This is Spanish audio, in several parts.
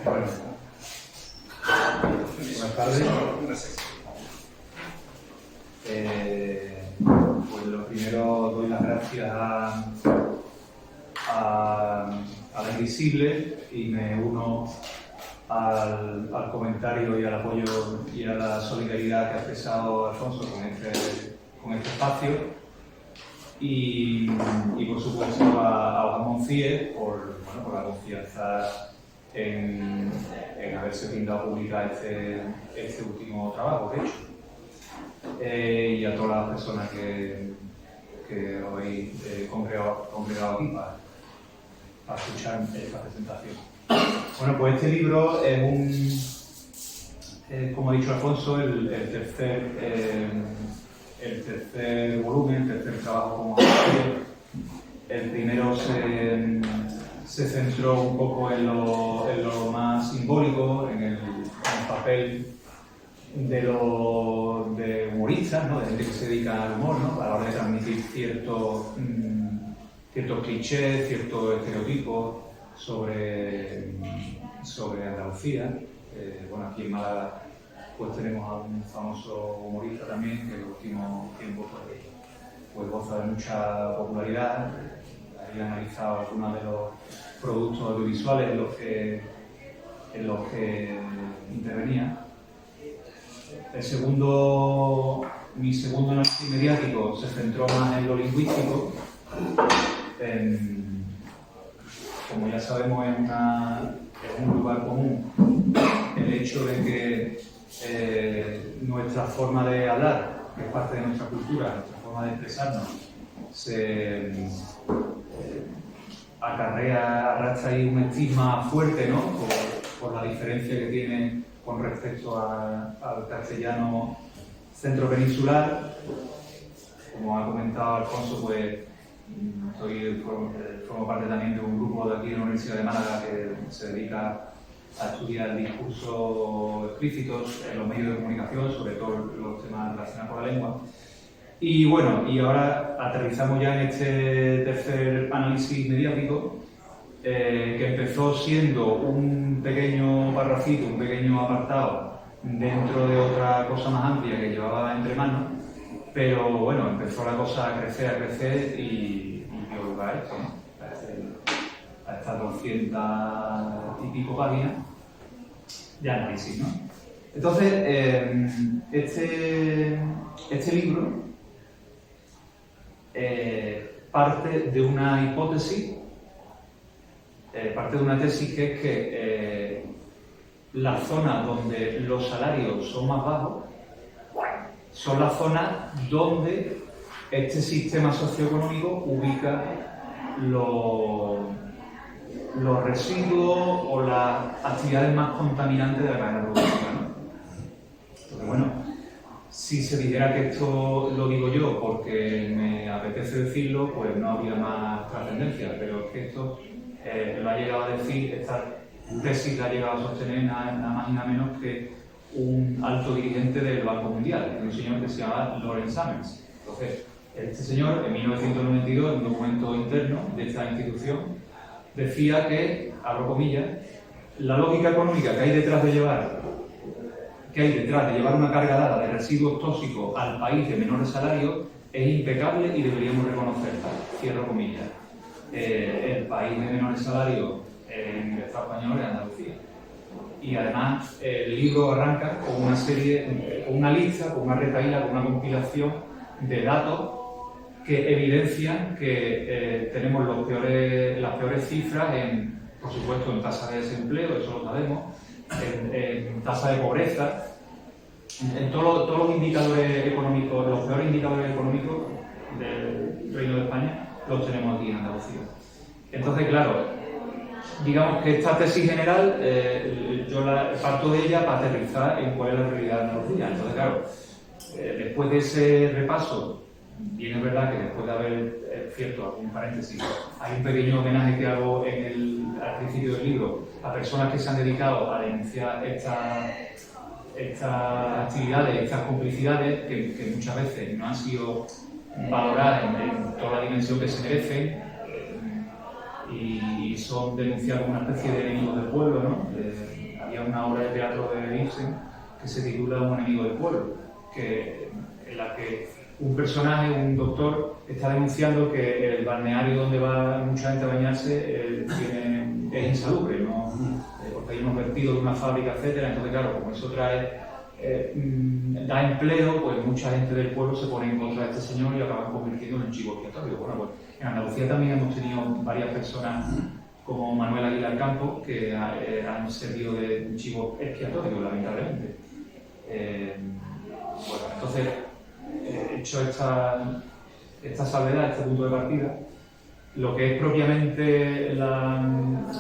Bueno, buenas tardes. Pues lo primero doy las gracias a La Invisible y me uno al comentario y al apoyo y a la solidaridad que ha expresado Alfonso con este espacio. Y por supuesto a Ramón Cie por la confianza en haberse brindado a publicar este último trabajo que he hecho. Y a todas las personas que os habéis congregado aquí para escuchar esta presentación. Bueno, pues este libro es como ha dicho Alfonso, el tercer volumen, el tercer trabajo como autor. El primero se centró un poco en lo más simbólico, en el papel de humoristas, ¿no? De gente que se dedica al humor, ¿no? A la hora de transmitir ciertos clichés, ciertos estereotipos sobre Andalucía. Bueno, aquí en Málaga pues tenemos a un famoso humorista también que en los últimos tiempos pues goza de mucha popularidad. Ahí he analizado algunos de los productos audiovisuales en los que intervenía. Mi segundo análisis mediático se centró más en lo lingüístico. Como ya sabemos, es un lugar común el hecho de que nuestra forma de hablar, que es parte de nuestra cultura, nuestra forma de expresarnos, se arrastra ahí un estigma fuerte, ¿no? Por la diferencia que tiene con respecto al castellano centropeninsular. Como ha comentado Alfonso, pues formo parte también de un grupo de aquí de la Universidad de Málaga que se dedica a estudiar discursos explícitos en los medios de comunicación, sobre todo los temas relacionados con la lengua. Y bueno, y ahora aterrizamos ya en este tercer análisis mediático, que empezó siendo un pequeño parrafito, un pequeño apartado dentro de otra cosa más amplia que llevaba entre manos, pero bueno, empezó la cosa a crecer y dio lugar a esto, ¿no? A estas 200 y pico páginas de análisis, ¿no? Entonces, este libro parte de una hipótesis, parte de una tesis que es que las zonas donde los salarios son más bajos son las zonas donde este sistema socioeconómico ubica los residuos o las actividades más contaminantes de la cadena productiva, ¿no? Entonces, bueno, si se dijera que esto lo digo yo porque me apetece decirlo, pues no habría más trascendencia, pero es que esto lo ha llegado a decir, esta tesis la ha llegado a sostener nada más y nada menos que un alto dirigente del Banco Mundial, un señor que se llama Lawrence Summers. Entonces, este señor, en 1992, en un documento interno de esta institución, decía que, abro comillas, la lógica económica que hay detrás de llevar una carga dada de residuos tóxicos al país de menores salarios es impecable y deberíamos reconocerla, cierro comillas. El país de menores salarios en el Estado español es Andalucía. Y además el libro arranca con una lista, con una retahíla, con una compilación de datos que evidencian que tenemos las peores cifras, por supuesto, en tasa de desempleo, eso lo sabemos, en tasa de pobreza, en todos los indicadores económicos, los peores indicadores económicos del Reino de España, los tenemos aquí en Andalucía. Entonces, claro, digamos que esta tesis general, yo parto de ella para aterrizar en cuál es la realidad de Andalucía. Entonces, claro, después de ese repaso, bien es verdad que después de haber, cierto, algún paréntesis, hay un pequeño homenaje que hago al principio del libro a personas que se han dedicado a denunciar estas actividades, estas complicidades que muchas veces no han sido valoradas en toda la dimensión que se merecen. y son denunciados como una especie de enemigos del pueblo, ¿no? Había una obra de teatro de Ibsen que se titula Un enemigo del pueblo, en la que un personaje, un doctor, está denunciando que el balneario donde va mucha gente a bañarse es insalubre, ¿no? Porque hay unos vertidos de una fábrica, etcétera. Entonces, claro, como eso da empleo, pues mucha gente del pueblo se pone en contra de este señor y lo acaban convirtiendo en un chivo expiatorio. Bueno, pues en Andalucía también hemos tenido varias personas como Manuel Aguilar Campos que han servido de un chivo expiatorio, lamentablemente. Bueno, entonces, hecho esta salvedad, este punto de partida, lo que es propiamente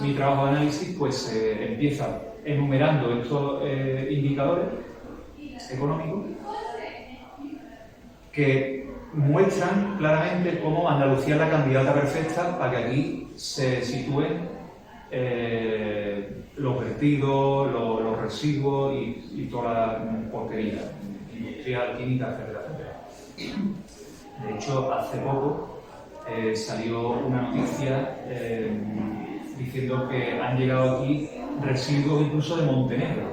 mi trabajo de análisis, pues empieza enumerando estos indicadores económicos que muestran claramente cómo Andalucía es la candidata perfecta para que aquí se sitúen los vertidos, los residuos y toda la porquería industrial, química, etcétera, etcétera. De hecho, hace poco salió una noticia diciendo que han llegado aquí residuos incluso de Montenegro,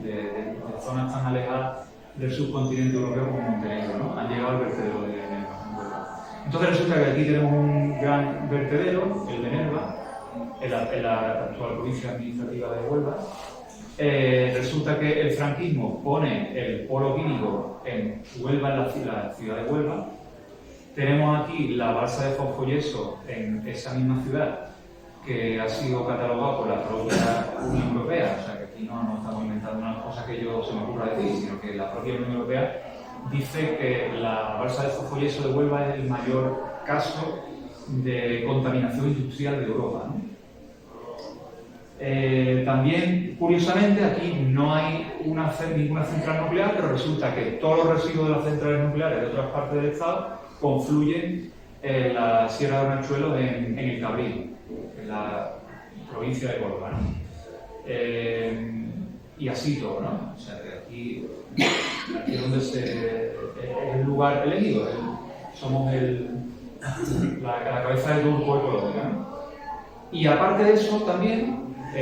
de zonas tan alejadas del subcontinente europeo como Montenegro, ¿no? Han llegado al vertedero de Nerva. Entonces resulta que aquí tenemos un gran vertedero, el de Nerva, en la actual provincia administrativa de Huelva. Resulta que el franquismo pone el polo químico en Huelva, en la ciudad de Huelva. Tenemos aquí la balsa de fosfoyeso en esa misma ciudad, que ha sido catalogada por la propia Unión Europea. O sea, que aquí no estamos inventando una cosa que yo se me ocurra decir, sino que la propia Unión Europea dice que la balsa de fosfoyeso de Huelva es el mayor caso de contaminación industrial de Europa, ¿no? También, curiosamente, aquí no hay ninguna central nuclear, pero resulta que todos los residuos de las centrales nucleares de otras partes del Estado confluyen en la Sierra de Arnachuelo en el Cabril, en la provincia de Córdoba, ¿no? Y así todo, ¿no? O sea, que aquí es donde es el lugar elegido, somos la cabeza de turco ecológica, ¿no? Y aparte de eso, también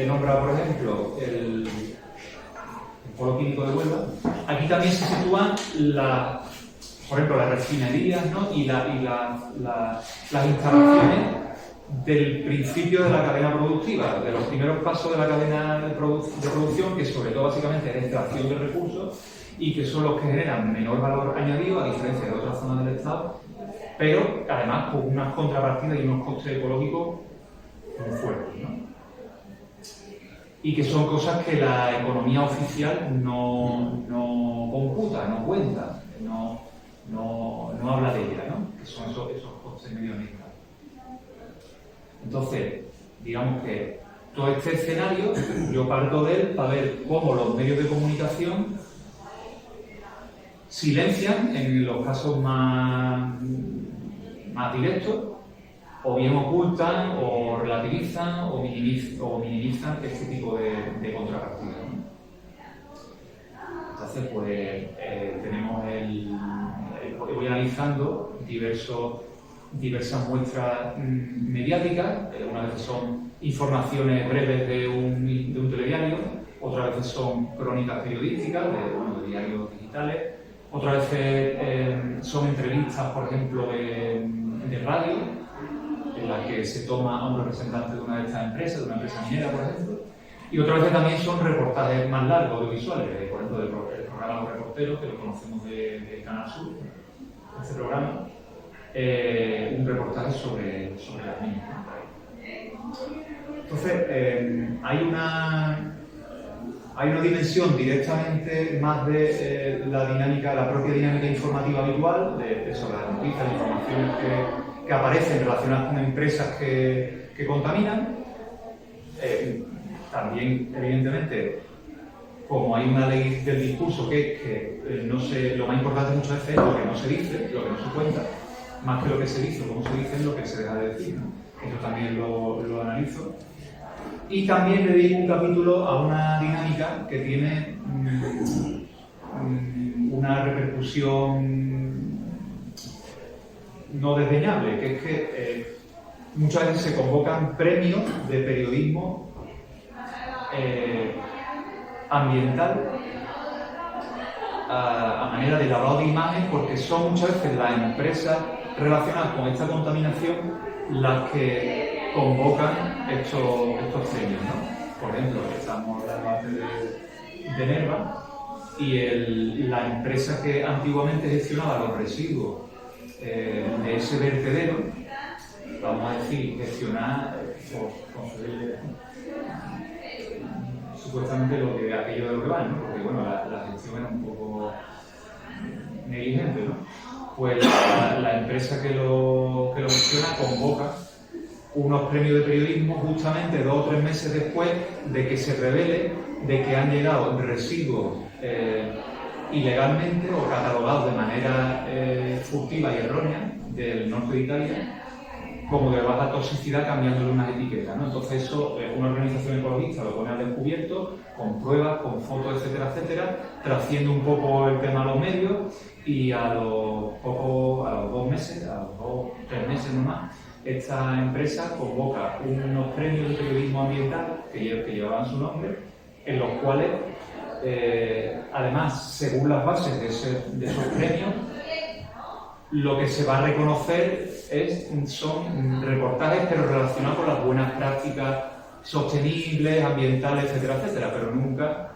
nombra, por ejemplo, el polo químico de Huelva. Aquí también se sitúan por ejemplo, las refinerías, ¿no? y las instalaciones del principio de la cadena productiva, de los primeros pasos de la cadena de producción, que sobre todo básicamente es la extracción de recursos y que son los que generan menor valor añadido a diferencia de otras zonas del Estado, pero además con unas contrapartidas y unos costes ecológicos muy fuertes, ¿no? Y que son cosas que la economía oficial no computa, no cuenta, no habla de ella, ¿no? Que son esos costes medioambientales. Entonces, digamos que todo este escenario, yo parto de él para ver cómo los medios de comunicación silencian en los casos más directos, o bien ocultan, o relativizan, o minimizan este tipo de contrapartida, ¿no? Entonces, pues tenemos voy analizando diversas muestras mediáticas. Unas veces son informaciones breves de un telediario, otras veces son crónicas periodísticas de diarios digitales, otras veces son entrevistas, por ejemplo, de radio, en la que se toma a un representante de una de estas empresas, de una empresa minera, por ejemplo, y otras veces también son reportajes más largos, audiovisuales, por ejemplo, el programa Los Reporteros, que lo conocemos de Canal Sur, este programa, un reportaje sobre las minas. Entonces, hay una dimensión directamente más de la propia dinámica informativa habitual, sobre las noticias, las informaciones que aparecen relacionadas con empresas que contaminan. También, evidentemente, como hay una ley del discurso lo más importante muchas veces es lo que no se dice, lo que no se cuenta, más que lo que se dice o cómo se dice es lo que se deja de decir, ¿no? Esto también lo analizo. Y también le dedico un capítulo a una dinámica que tiene una repercusión no desdeñable, que es que muchas veces se convocan premios de periodismo ambiental a manera de lavado de imagen, porque son muchas veces las empresas relacionadas con esta contaminación las que convocan estos premios, ¿no? Por ejemplo, estamos hablando antes de Nerva, y la empresa que antiguamente gestionaba los residuos de ese vertedero, vamos a decir, gestionar por concederle supuestamente aquello de lo que va, ¿no? Porque bueno, la gestión era un poco negligente, ¿no? Pues la empresa que lo gestiona convoca unos premios de periodismo justamente 2 o 3 meses después de que se revele de que han llegado residuos ilegalmente o catalogados de manera furtiva y errónea del norte de Italia como de baja toxicidad, cambiándole unas etiquetas, ¿no? Entonces eso, una organización ecologista lo pone al descubierto, con pruebas, con fotos, etcétera, etcétera, trasciende un poco el tema a los medios, y a los 2 meses, a los 2 o 3 meses nomás, esta empresa convoca unos premios de periodismo ambiental que llevaban su nombre, en los cuales, además, según las bases de esos premios, lo que se va a reconocer son reportajes, pero relacionados con las buenas prácticas sostenibles, ambientales, etcétera, etcétera, pero nunca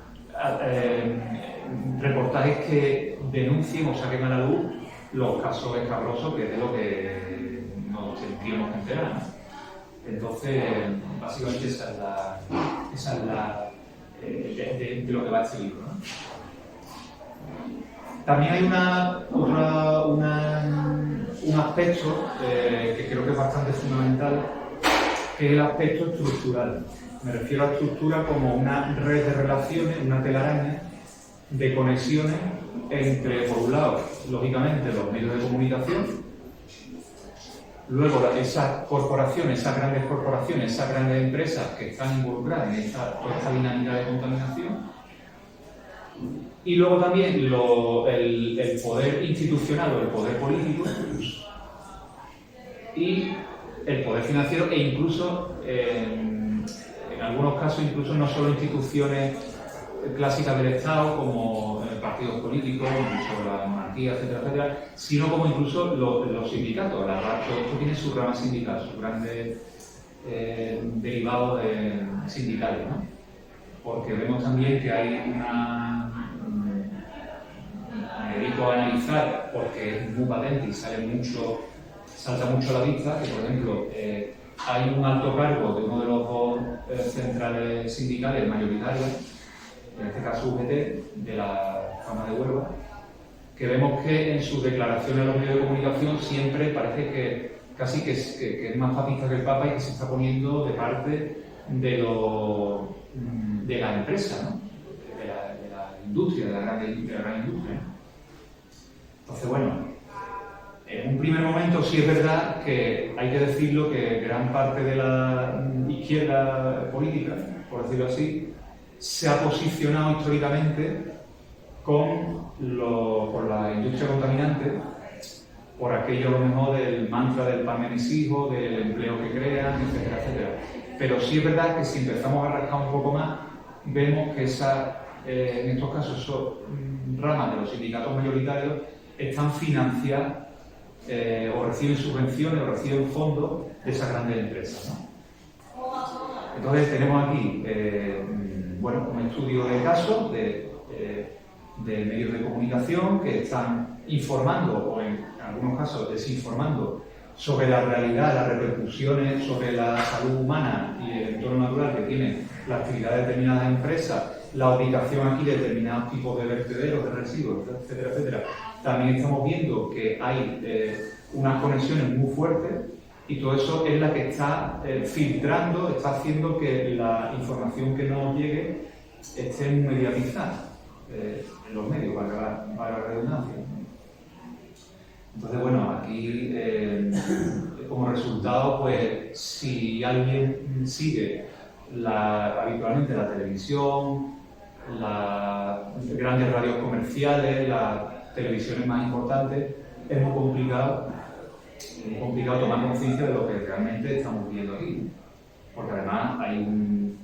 reportajes que denuncien o saquen a la luz los casos escabrosos, que es de lo que nos tendríamos que enterar, ¿no? Entonces, básicamente esa es la de lo que va este libro, ¿no? También hay un aspecto que creo que es bastante fundamental, que es el aspecto estructural. Me refiero a estructura como una red de relaciones, una telaraña de conexiones entre, por un lado, lógicamente, los medios de comunicación, luego esas corporaciones, esas grandes corporaciones, esas grandes empresas que están involucradas en toda esta dinámica de contaminación, y luego también el poder institucional o el poder político y el poder financiero, e incluso, en algunos casos, incluso no solo instituciones clásicas del Estado como partidos políticos, incluso la monarquía, etcétera, etcétera, sino como incluso los sindicatos. Todo esto tiene sus ramas sindicales, sus grandes derivados sindicales, ¿no? Porque vemos también que hay me dedico a analizar, porque es muy patente y salta mucho a la vista, que por ejemplo hay un alto cargo de uno de los 2 centrales sindicales mayoritarios, en este caso UGT, de la zona de Huelva, que vemos que en sus declaraciones a los medios de comunicación siempre parece que casi que es más papista que el Papa, y que se está poniendo de parte de la empresa, ¿no? de la industria, de la gran industria, ¿no? Entonces, bueno, en un primer momento sí es verdad que hay que decirlo, que gran parte de la izquierda política, por decirlo así, se ha posicionado históricamente con la industria contaminante, por aquello a lo mejor del mantra del pan de mis hijos, del empleo que crean, etcétera, etcétera. Pero sí es verdad que si empezamos a rascar un poco más, vemos que en estos casos, esas ramas de los sindicatos mayoritarios están financiadas o reciben subvenciones o reciben fondos de esas grandes empresas, ¿no? Entonces tenemos aquí un estudio de casos de medios de comunicación que están informando, o en algunos casos desinformando, sobre la realidad, las repercusiones sobre la salud humana y el entorno natural que tienen la actividad de determinadas empresas, la ubicación aquí de determinados tipos de vertederos, de residuos, etcétera, etcétera. También estamos viendo que hay unas conexiones muy fuertes, y todo eso es la que está filtrando, está haciendo que la información que nos llegue esté mediatizada en los medios, para la redundancia. Entonces, bueno, aquí como resultado, pues si alguien sigue habitualmente la televisión, las grandes radios comerciales, las televisiones más importantes, es muy complicado muy complicado tomar conciencia de lo que realmente estamos viendo aquí, porque además hay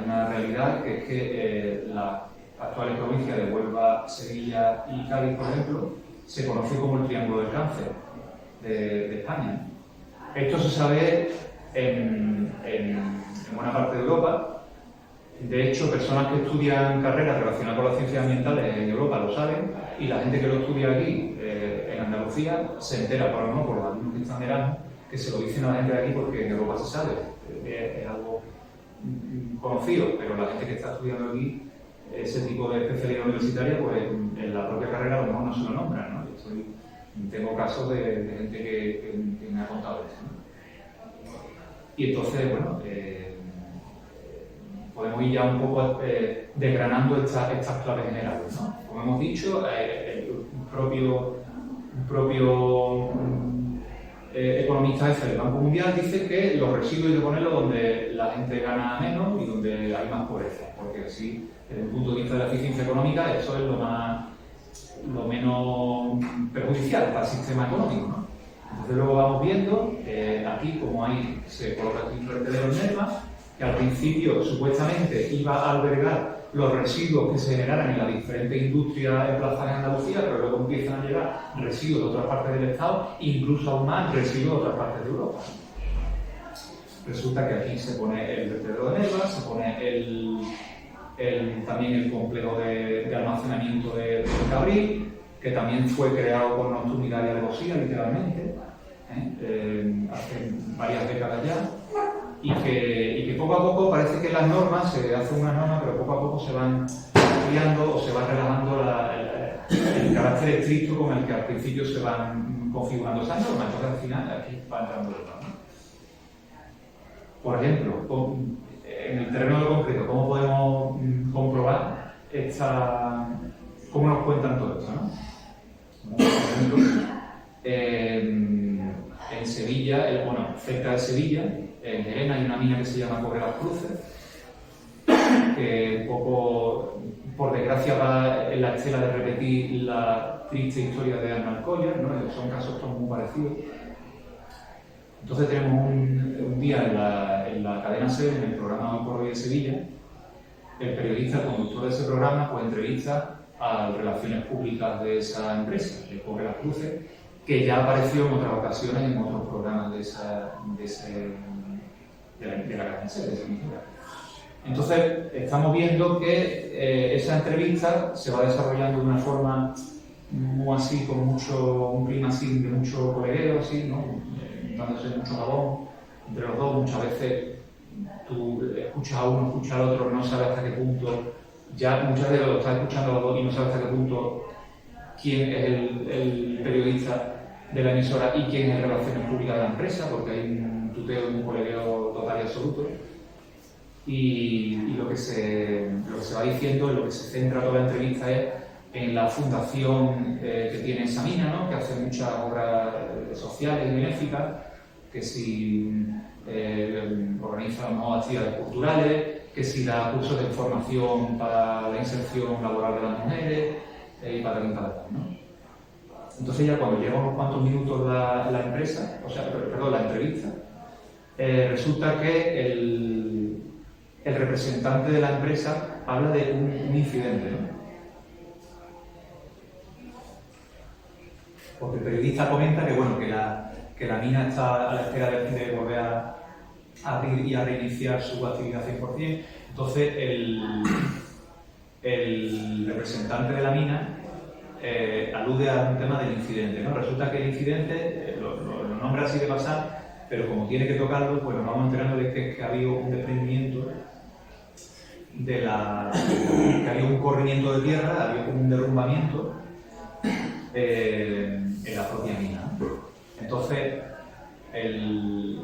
una realidad que es que las actuales provincias de Huelva, Sevilla y Cádiz, por ejemplo, se conoce como el Triángulo del Cáncer de España. Esto se sabe en buena parte de Europa. De hecho, personas que estudian carreras relacionadas con las ciencias ambientales en Europa lo saben, y la gente que lo estudia aquí, en Andalucía, se entera, por lo menos por los alumnos que están de Erasmus, que se lo dicen a la gente de aquí porque en Europa se sabe, es algo conocido, pero la gente que está estudiando aquí ese tipo de especialidad universitaria, pues en la propia carrera a lo mejor no se lo nombran, ¿no? Tengo casos de gente que me ha contado eso, ¿no? Y entonces, bueno, podemos ir ya un poco desgranando estas claves generales, ¿no? Como hemos dicho, un propio economista jefe del Banco Mundial dice que los residuos hay que ponerlos donde la gente gana menos y donde hay más pobreza, porque así, desde un punto de vista de la eficiencia económica, eso es lo menos perjudicial para el sistema económico, ¿no? Entonces luego vamos viendo aquí como se coloca aquí un vertedero en Nerva, que al principio supuestamente iba a albergar los residuos que se generaran en las diferentes industrias emplazadas en Andalucía, pero luego empiezan a llegar residuos de otras partes del Estado, incluso aún más residuos de otras partes de Europa. Resulta que aquí se pone el vertedero de Nerva, se pone también el complejo de almacenamiento de Cabril, que también fue creado por nuestra unidad de Bosía, literalmente, hace varias décadas ya. Y que poco a poco parece que las normas, se hacen unas normas, pero poco a poco se van ampliando o se va relajando el carácter estricto con el que al principio se van configurando esas normas. Entonces al final aquí va entrando el norma. Por ejemplo, en el terreno de lo concreto, ¿cómo podemos comprobar cómo nos cuentan todo esto, ¿no? Por ejemplo, en Sevilla, cerca de Sevilla, en Gerena hay una mina que se llama Cobre las Cruces, que un poco, por desgracia, va en la estela de repetir la triste historia de Arnal Collar, ¿no? Son casos todos muy parecidos. Entonces tenemos un día en la cadena SER, en el programa Por Hoy de Sevilla, el periodista, el conductor de ese programa, pues entrevista a las relaciones públicas de esa empresa, de Cobre las Cruces, que ya apareció en otras ocasiones en otros programas de la cadena SER, de esa emisora. Entonces, estamos viendo que esa entrevista se va desarrollando de una forma muy así, con un clima así de mucho colegueo, así, ¿no? Dándose mucho jabón entre los dos. Muchas veces tú escuchas a uno, escuchas al otro, no sabes hasta qué punto, ya muchas veces lo estás escuchando a los dos y no sabes hasta qué punto quién es el periodista de la emisora y quién es relaciones públicas de la empresa, porque hay un tuteo y un colegueo total y absoluto. Y lo que se va diciendo, en lo que se centra toda la entrevista es en la fundación que tiene esa mina, ¿no? Que hace muchas obras sociales y benéficas, que si organiza actividades culturales, que si da cursos de formación para la inserción laboral de las mujeres y para ¿no? Entonces ya cuando lleva unos cuantos minutos la empresa, la entrevista, resulta que el representante de la empresa habla de un incidente, ¿no? Porque el periodista comenta que la mina está a la espera de volver a abrir y a reiniciar su actividad 100%. Entonces el representante de la mina alude a un tema del incidente, ¿no? Resulta que el incidente lo nombra así de pasar, pero como tiene que tocarlo, pues nos vamos enterando de que ha habido un desprendimiento que había un corrimiento de tierra, había como un derrumbamiento en la propia mina. Entonces, el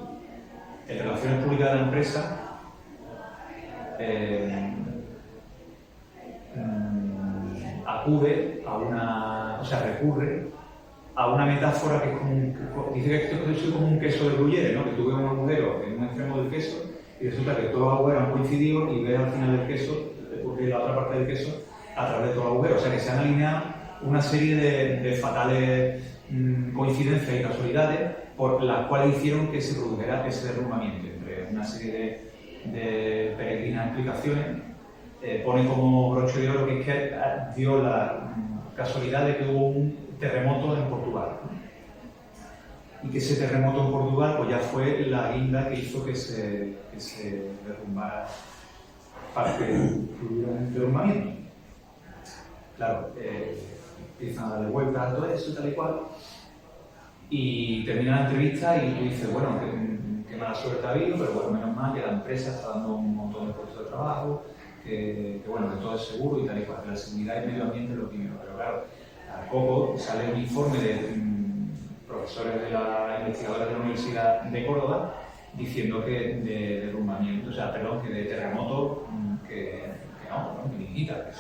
Relaciones Públicas de la empresa recurre a una metáfora que es dice que esto es como un queso de Gruyère, ¿no? Que tuve un agujero en un extremo del queso y resulta que todos los agujeros han coincidido y ves al final del queso, porque la otra parte del queso, a través de todo el agujero. O sea que se han alineado una serie de fatales coincidencias y casualidades por las cuales hicieron que se produjera ese derrumbamiento. Entre una serie de peregrinas explicaciones, pone como broche de oro que es que dio la casualidad de que hubo un terremoto en Portugal. Y que ese terremoto en Portugal pues ya fue la guinda que hizo que se derrumbara parte del derrumbamiento. Claro, empiezan a darle vueltas a todo eso y tal y cual, y termina la entrevista y tú dices, bueno, qué mala suerte ha habido, pero bueno, menos mal que la empresa está dando un montón de puestos de trabajo, que bueno, que todo es seguro y tal y cual, que la seguridad y el medio ambiente es lo primero. Pero claro, a poco sale un informe de profesores investigadores de la Universidad de Córdoba diciendo que de derrumbamiento, o sea, perdón, que de terremoto, que minimita,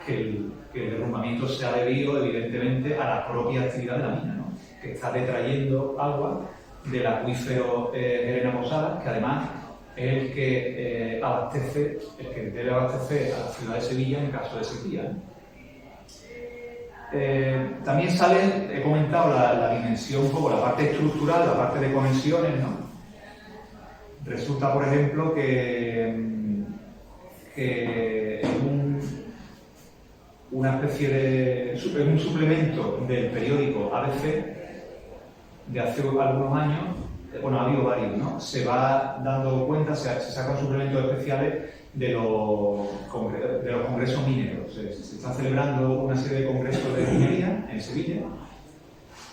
que el derrumbamiento se ha debido evidentemente a la propia actividad de la mina, ¿no? Que está detrayendo agua del acuífero Elena Posada, que además es el que abastece, el que debe abastecer a la ciudad de Sevilla en caso de sequía, ¿no? También sale, he comentado la dimensión, un poco la parte estructural, la parte de conexiones, ¿no? Resulta, por ejemplo, que una especie de un suplemento del periódico ABC de hace algunos años, bueno, ha habido varios, ¿no? Se va dando cuenta, se sacan suplementos especiales de los congresos mineros. Se está celebrando una serie de congresos de minería en Sevilla,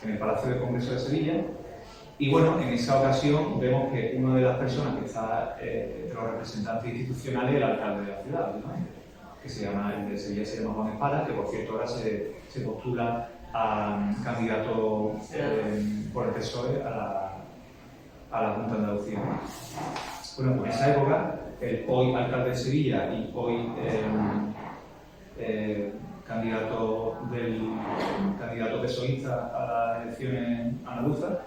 en el Palacio de Congreso de Sevilla, y bueno, en esa ocasión vemos que una de las personas que está entre los representantes institucionales es el alcalde de la ciudad, ¿no? Que se llama, el de Sevilla se llama Juan Espada, que por cierto ahora se postula a candidato por el PSOE a la Junta de Andalucía. Bueno, pues en esa época, el hoy alcalde de Sevilla y hoy candidato PSOEista a las elecciones andaluzas,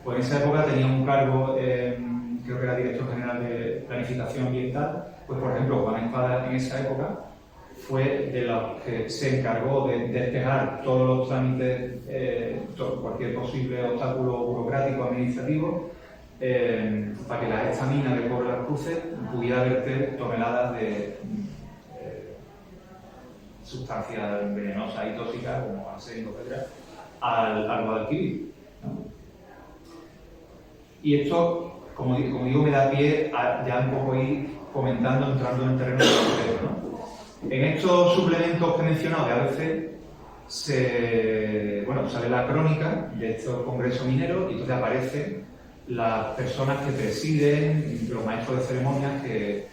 pues en esa época tenía un cargo, creo que era director general de Planificación Ambiental. Pues por ejemplo, Juan Espada en esa época fue de los que se encargó de despejar todos los trámites, cualquier posible obstáculo burocrático administrativo, para que esta mina de Cobre Las Cruces pudiera verter toneladas de sustancias venenosas y tóxicas como arsénico, etc., al Guadalquivir, ¿no? Y esto, como digo, me da pie a ya un poco ir comentando, entrando en el terreno de concreto, ¿no? En estos suplementos que he mencionado de ABC, sale la crónica de estos congresos mineros y entonces aparecen las personas que presiden, los maestros de ceremonias que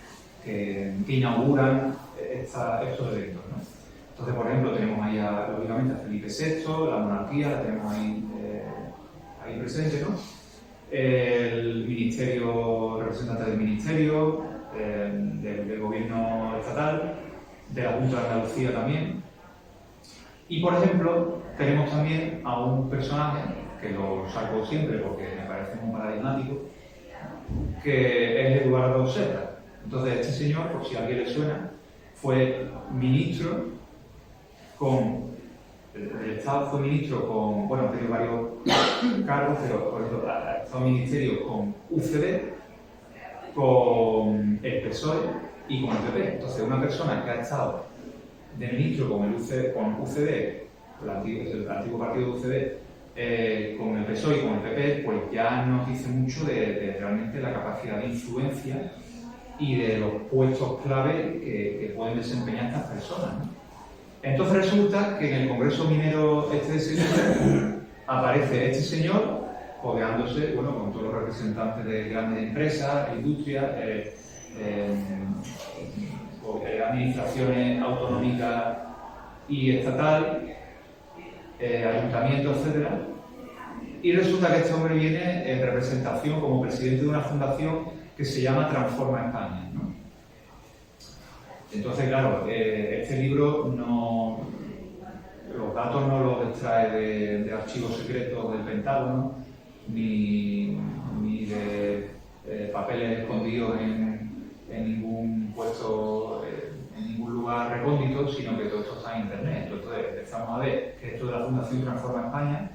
inauguran estos eventos, ¿no? Entonces, por ejemplo, tenemos ahí lógicamente a Felipe VI, la monarquía, la tenemos ahí presente, ¿no? El ministerio, representante del ministerio, del gobierno estatal, de la Junta de Andalucía también. Y por ejemplo, tenemos también a un personaje, que lo saco siempre porque me parece muy paradigmático, que es Eduardo Serra. Entonces, este señor, por si a alguien le suena, fue ministro del Estado, fue ministro con, bueno, ha tenido varios cargos, pero por ejemplo, ha estado ministerio con UCD, con el PSOE y con el PP. Entonces, una persona que ha estado de ministro con UCD, el antiguo partido de UCD, con el PSOE y con el PP, pues ya nos dice mucho de realmente la capacidad de influencia y de los puestos clave que pueden desempeñar estas personas, ¿no? Entonces resulta que en el Congreso Minero de Sevilla aparece este señor codeándose, bueno, con todos los representantes de grandes empresas, industrias, administraciones autonómicas y estatales, ayuntamientos, etc. Y resulta que este hombre viene en representación como presidente de una fundación que se llama Transforma España, ¿no? Entonces, claro, este libro los datos no los extrae de archivos secretos del Pentágono, ni de papeles escondidos en ningún puesto, en ningún lugar recóndito, sino que todo esto está en Internet. Entonces empezamos a ver que esto de la Fundación Transforma España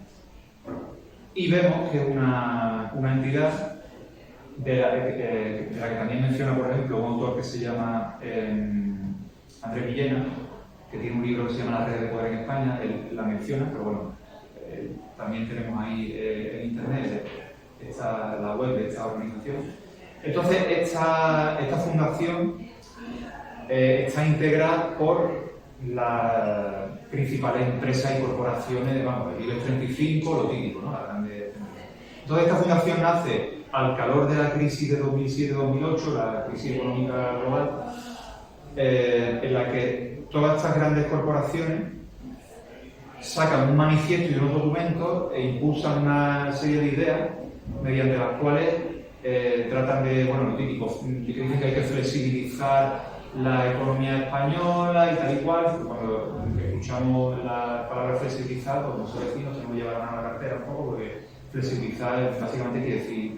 y vemos que es una entidad de la que también menciona, por ejemplo, un autor que se llama Andrés Villena, que tiene un libro que se llama Las redes de poder en España. Él la menciona, pero bueno, también tenemos ahí en internet la web de esta organización. Entonces, esta fundación está integrada por las principales empresas y corporaciones, vamos, el IBEX 35, lo típico, ¿no? Las grandes empresas. Entonces, esta fundación nace al calor de la crisis de 2007-2008, la crisis económica global, en la que todas estas grandes corporaciones sacan un manifiesto y unos documentos e impulsan una serie de ideas mediante las cuales tratan de, bueno, lo típico, que dicen que hay que flexibilizar la economía española y tal y cual. Cuando escuchamos la palabra flexibilizar, pues no sé decir, no se nos lleva a la cartera un poco, porque flexibilizar básicamente quiere decir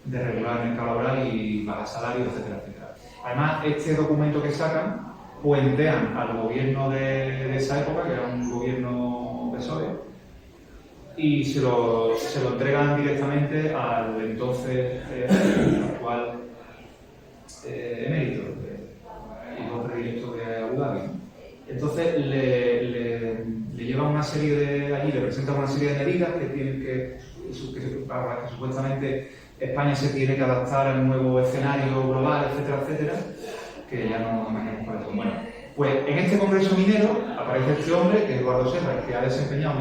desregular el mercado laboral y bajar salarios, etcétera, etcétera. Además, este documento que sacan puentean al gobierno de esa época, que era un gobierno PSOE, y se lo entregan directamente al entonces actual emérito y predilecto de Abu Dhabi. Entonces le llevan una serie de allí, le presentan una serie de medidas que tienen que supuestamente España se tiene que adaptar al nuevo escenario global, etcétera, etcétera, que ya no imaginamos cuáles son. Bueno, pues en este congreso minero aparece este hombre, que es Eduardo Serra, que ha desempeñado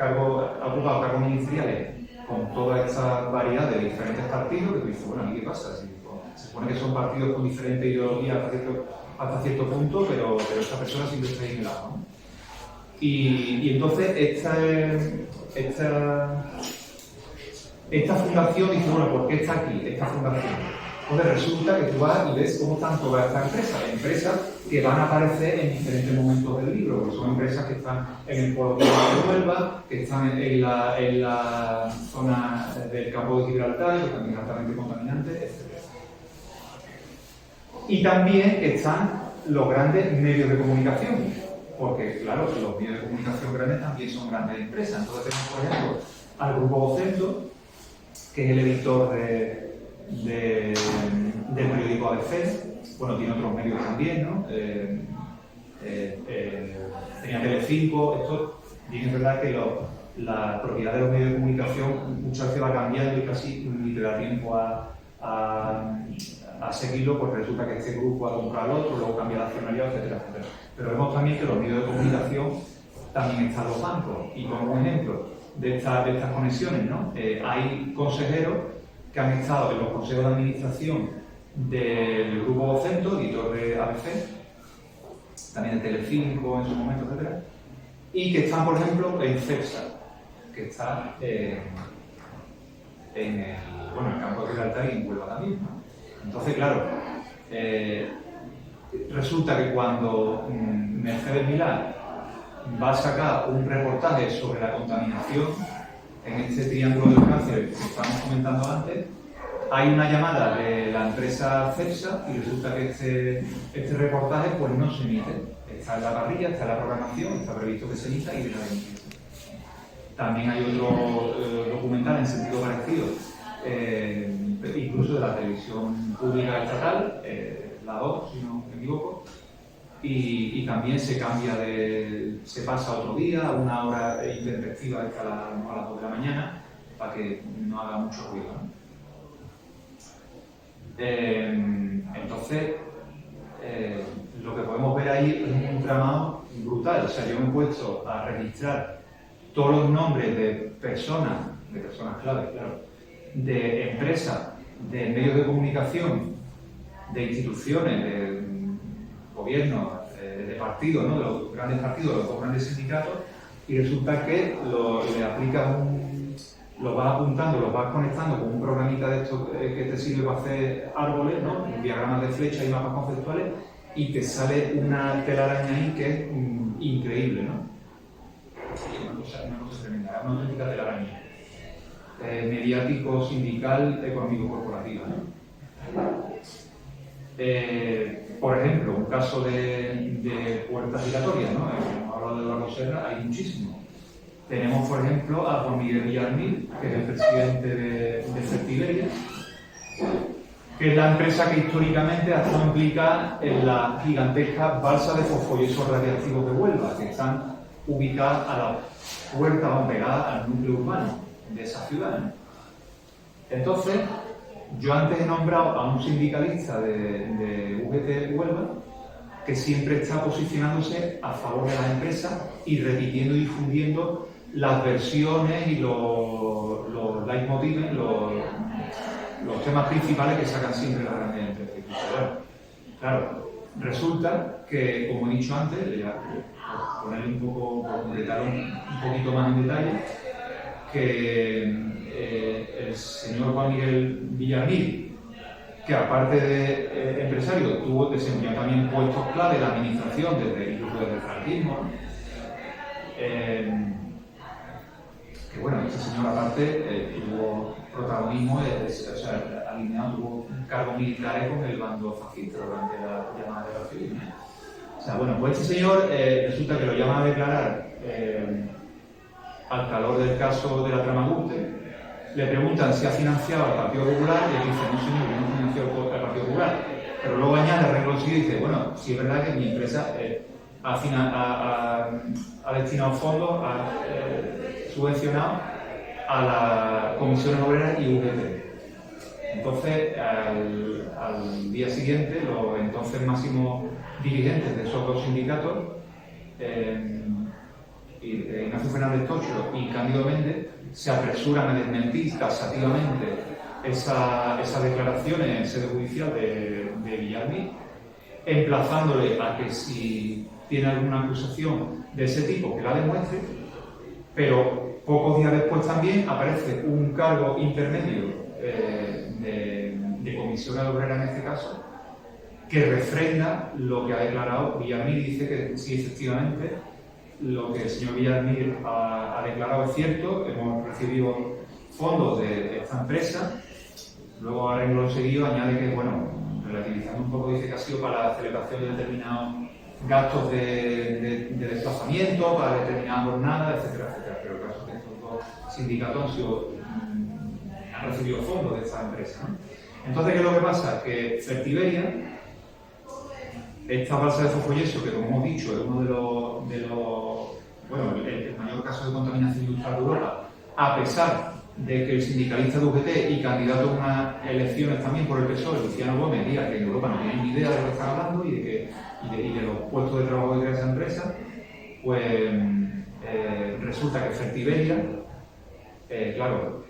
ha ocupado cargos ministeriales con toda esta variedad de diferentes partidos, que tú dices, bueno, ¿y qué pasa? Se supone que son partidos con diferente ideología hasta cierto punto, pero esta persona siempre está ahí en el agua, ¿no? Y entonces esta fundación dice, bueno, ¿por qué está aquí esta fundación? Entonces resulta que tú vas y ves cómo están todas estas empresas que van a aparecer en diferentes momentos del libro, porque son empresas que están en el polo de Huelva, que están en la zona del campo de Gibraltar, que también es altamente contaminante, etc. Y también están los grandes medios de comunicación, porque claro, los medios de comunicación grandes también son grandes empresas. Entonces tenemos, por ejemplo, al Grupo Vocento, que es el editor del periódico ABC. Bueno, tiene otros medios también, ¿no? Tenía Telecinco. Esto, bien es verdad que la propiedad de los medios de comunicación muchas veces va cambiando y casi ni te da tiempo a seguirlo, porque resulta que este grupo ha comprado al otro, luego cambia la accionariado, etcétera, etcétera. Pero vemos también que los medios de comunicación también están los bancos. Y como ejemplo de estas conexiones, ¿no? Hay consejeros que han estado en los consejos de administración del Grupo Vocento, editor de ABC, también de Telecinco en su momento, etcétera, y que están, por ejemplo, en CEPSA, que está en el campo de Gibraltar y en Huelva también, ¿no? Entonces, claro, resulta que cuando Mercedes Milá va a sacar un reportaje sobre la contaminación en este triángulo del cáncer que estábamos comentando antes, hay una llamada de la empresa CEPSA y resulta que este reportaje pues no se emite. Está en la parrilla, está en la programación, está previsto que se emita y de la emite. También hay otro documental en sentido parecido, incluso de la televisión pública estatal, la 2, si no me equivoco, y también se pasa a otro día, a una hora intempestiva hasta a las 2 de la mañana, para que no haga mucho ruido, ¿no? Entonces, lo que podemos ver ahí es un entramado brutal. O sea, yo me he puesto a registrar todos los nombres de personas claves, claro, de empresas, de medios de comunicación, de instituciones, de gobiernos, de partidos, ¿no? De los grandes partidos, de los dos grandes sindicatos, y resulta que le aplicas los vas apuntando, los vas conectando con un programita de esto que te sirve para hacer árboles, ¿no? Diagramas de flechas y mapas conceptuales, y te sale una telaraña ahí que es increíble, ¿no? Una cosa tremenda, es una auténtica telaraña. Mediático, sindical, económico, corporativa, ¿no? Por ejemplo, un caso de puertas giratorias, ¿no? Hemos hablado de Eduardo Serra, hay muchísimos. Tenemos, por ejemplo, a Juan Miguel Villarmil, que es el presidente de Fertiberia, que es la empresa que históricamente ha estado implicada en la gigantesca balsa de fosfoyeso radiactivo de Huelva, que están ubicadas a la puerta o pegadas al núcleo urbano de esa ciudad, ¿no? Entonces, yo antes he nombrado a un sindicalista de UGT Huelva que siempre está posicionándose a favor de las empresas y repitiendo y difundiendo las versiones y los leitmotivs, los temas principales que sacan siempre las grandes empresas. Bueno, claro, resulta que, como he dicho antes, por ponerle un poco, por detallar un poquito más en detalle, que el señor Juan Miguel Villarmil, que aparte de empresario, desempeñó también puestos clave de la administración, incluso desde el franquismo, que bueno, este señor aparte tuvo protagonismo, alineado, tuvo cargos militares con el bando fascista durante la llamada guerra civil, ¿no? O sea, bueno, pues este señor resulta que lo llama a declarar al calor del caso de la trama Gürtel. Le preguntan si ha financiado al Partido Popular y él dice, no señor, yo no financio al Partido Popular. Pero luego añade, renglón siguiente, y dice, bueno, sí es verdad que mi empresa ha destinado fondos, ha subvencionado a las comisiones obreras y UGT. Entonces, al día siguiente, los entonces máximos dirigentes de esos dos sindicatos, Ignacio Fernández Tocho y Cándido Méndez, se apresuran a desmentir taxativamente esas declaraciones en sede judicial de Villarmil, emplazándole a que si tiene alguna acusación de ese tipo que la demuestre, pero pocos días después también aparece un cargo intermedio de comisión obrera en este caso, que refrenda lo que ha declarado Villarmil y dice que sí, efectivamente, lo que el señor Villarmil ha declarado es cierto. Hemos recibido fondos de esta empresa. Luego, a renglón seguido, añade que, bueno, relativizando un poco, dice que ha sido para la celebración de determinados gastos de desplazamiento, para determinadas jornadas, etcétera, etcétera. Pero el caso es que estos dos sindicatos han recibido fondos de esta empresa, ¿no? Entonces, ¿qué es lo que pasa? Que Fertiberia, esta balsa de fosfoyeso, que como hemos dicho es uno de los el mayor caso de contaminación industrial de Europa, a pesar de que el sindicalista de UGT y candidato a unas elecciones también por el PSOE, Luciano Gómez, diga que en Europa no tienen ni idea de lo que están hablando y de los puestos de trabajo que crea esa empresa, pues resulta que Fertiberia, claro,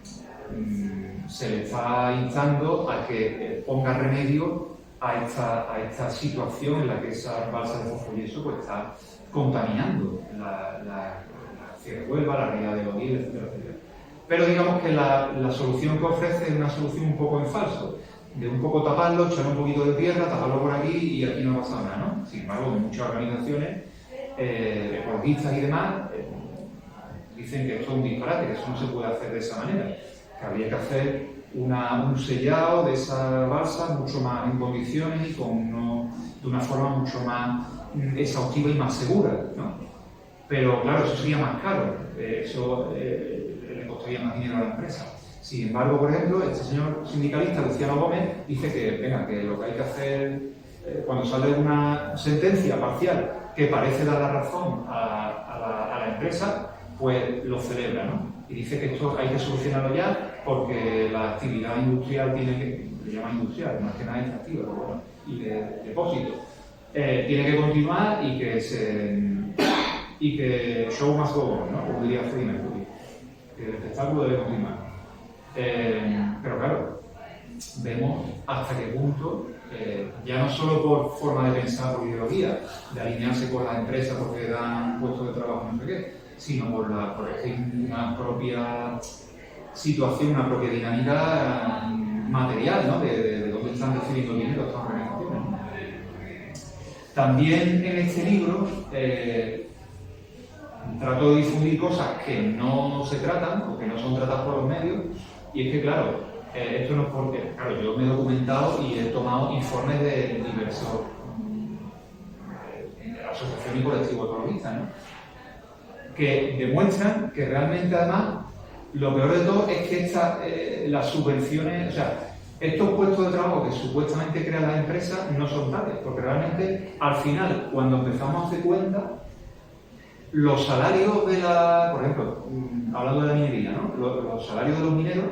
se le está instando a que ponga remedio a esta situación en la que esa balsa de fosfoyeso pues, está contaminando la ciudad de Huelva, la realidad de Oviedo, etcétera, etcétera. Pero digamos que la solución que ofrece es una solución un poco en falso, de un poco taparlo, echar un poquito de tierra, taparlo por aquí y aquí no pasa nada, ¿no? Sin embargo, muchas organizaciones ecologistas y demás dicen que esto es un disparate, que eso no se puede hacer de esa manera, que habría que hacer un sellado de esa balsa mucho más en condiciones y de una forma mucho más exhaustiva y más segura, ¿no? Pero claro, eso sería más caro, eso le costaría más dinero a la empresa. Sin embargo, por ejemplo, este señor sindicalista, Luciano Gómez, dice que lo que hay que hacer, cuando sale una sentencia parcial que parece dar la razón a la empresa, pues lo celebra, ¿no? Y dice que esto hay que solucionarlo ya porque la actividad industrial le llaman industrial, más que nada extractiva, pero bueno, y de depósito, tiene que continuar y que show must go on, ¿no? Como diría Freddie Mercury, que el espectáculo debe continuar. Pero claro, vemos hasta qué punto, ya no solo por forma de pensar, por ideología, de alinearse con las empresas porque dan puestos de trabajo, no sé qué, sino por una propia situación, una propia dinámica material, ¿no? De dónde están recibiendo dinero estas organizaciones, ¿no? También en este libro trato de difundir cosas que no se tratan o que no son tratadas por los medios, y es que, claro, esto no es porque, claro, yo me he documentado y he tomado informes de diversos asociaciones y colectivos ecologistas, ¿no? que demuestran que realmente, además, lo peor de todo es que las subvenciones, o sea, estos puestos de trabajo que supuestamente crean las empresas no son tales, porque realmente, al final, cuando empezamos a hacer cuenta, los salarios de por ejemplo, hablando de la minería, ¿no? Los salarios de los mineros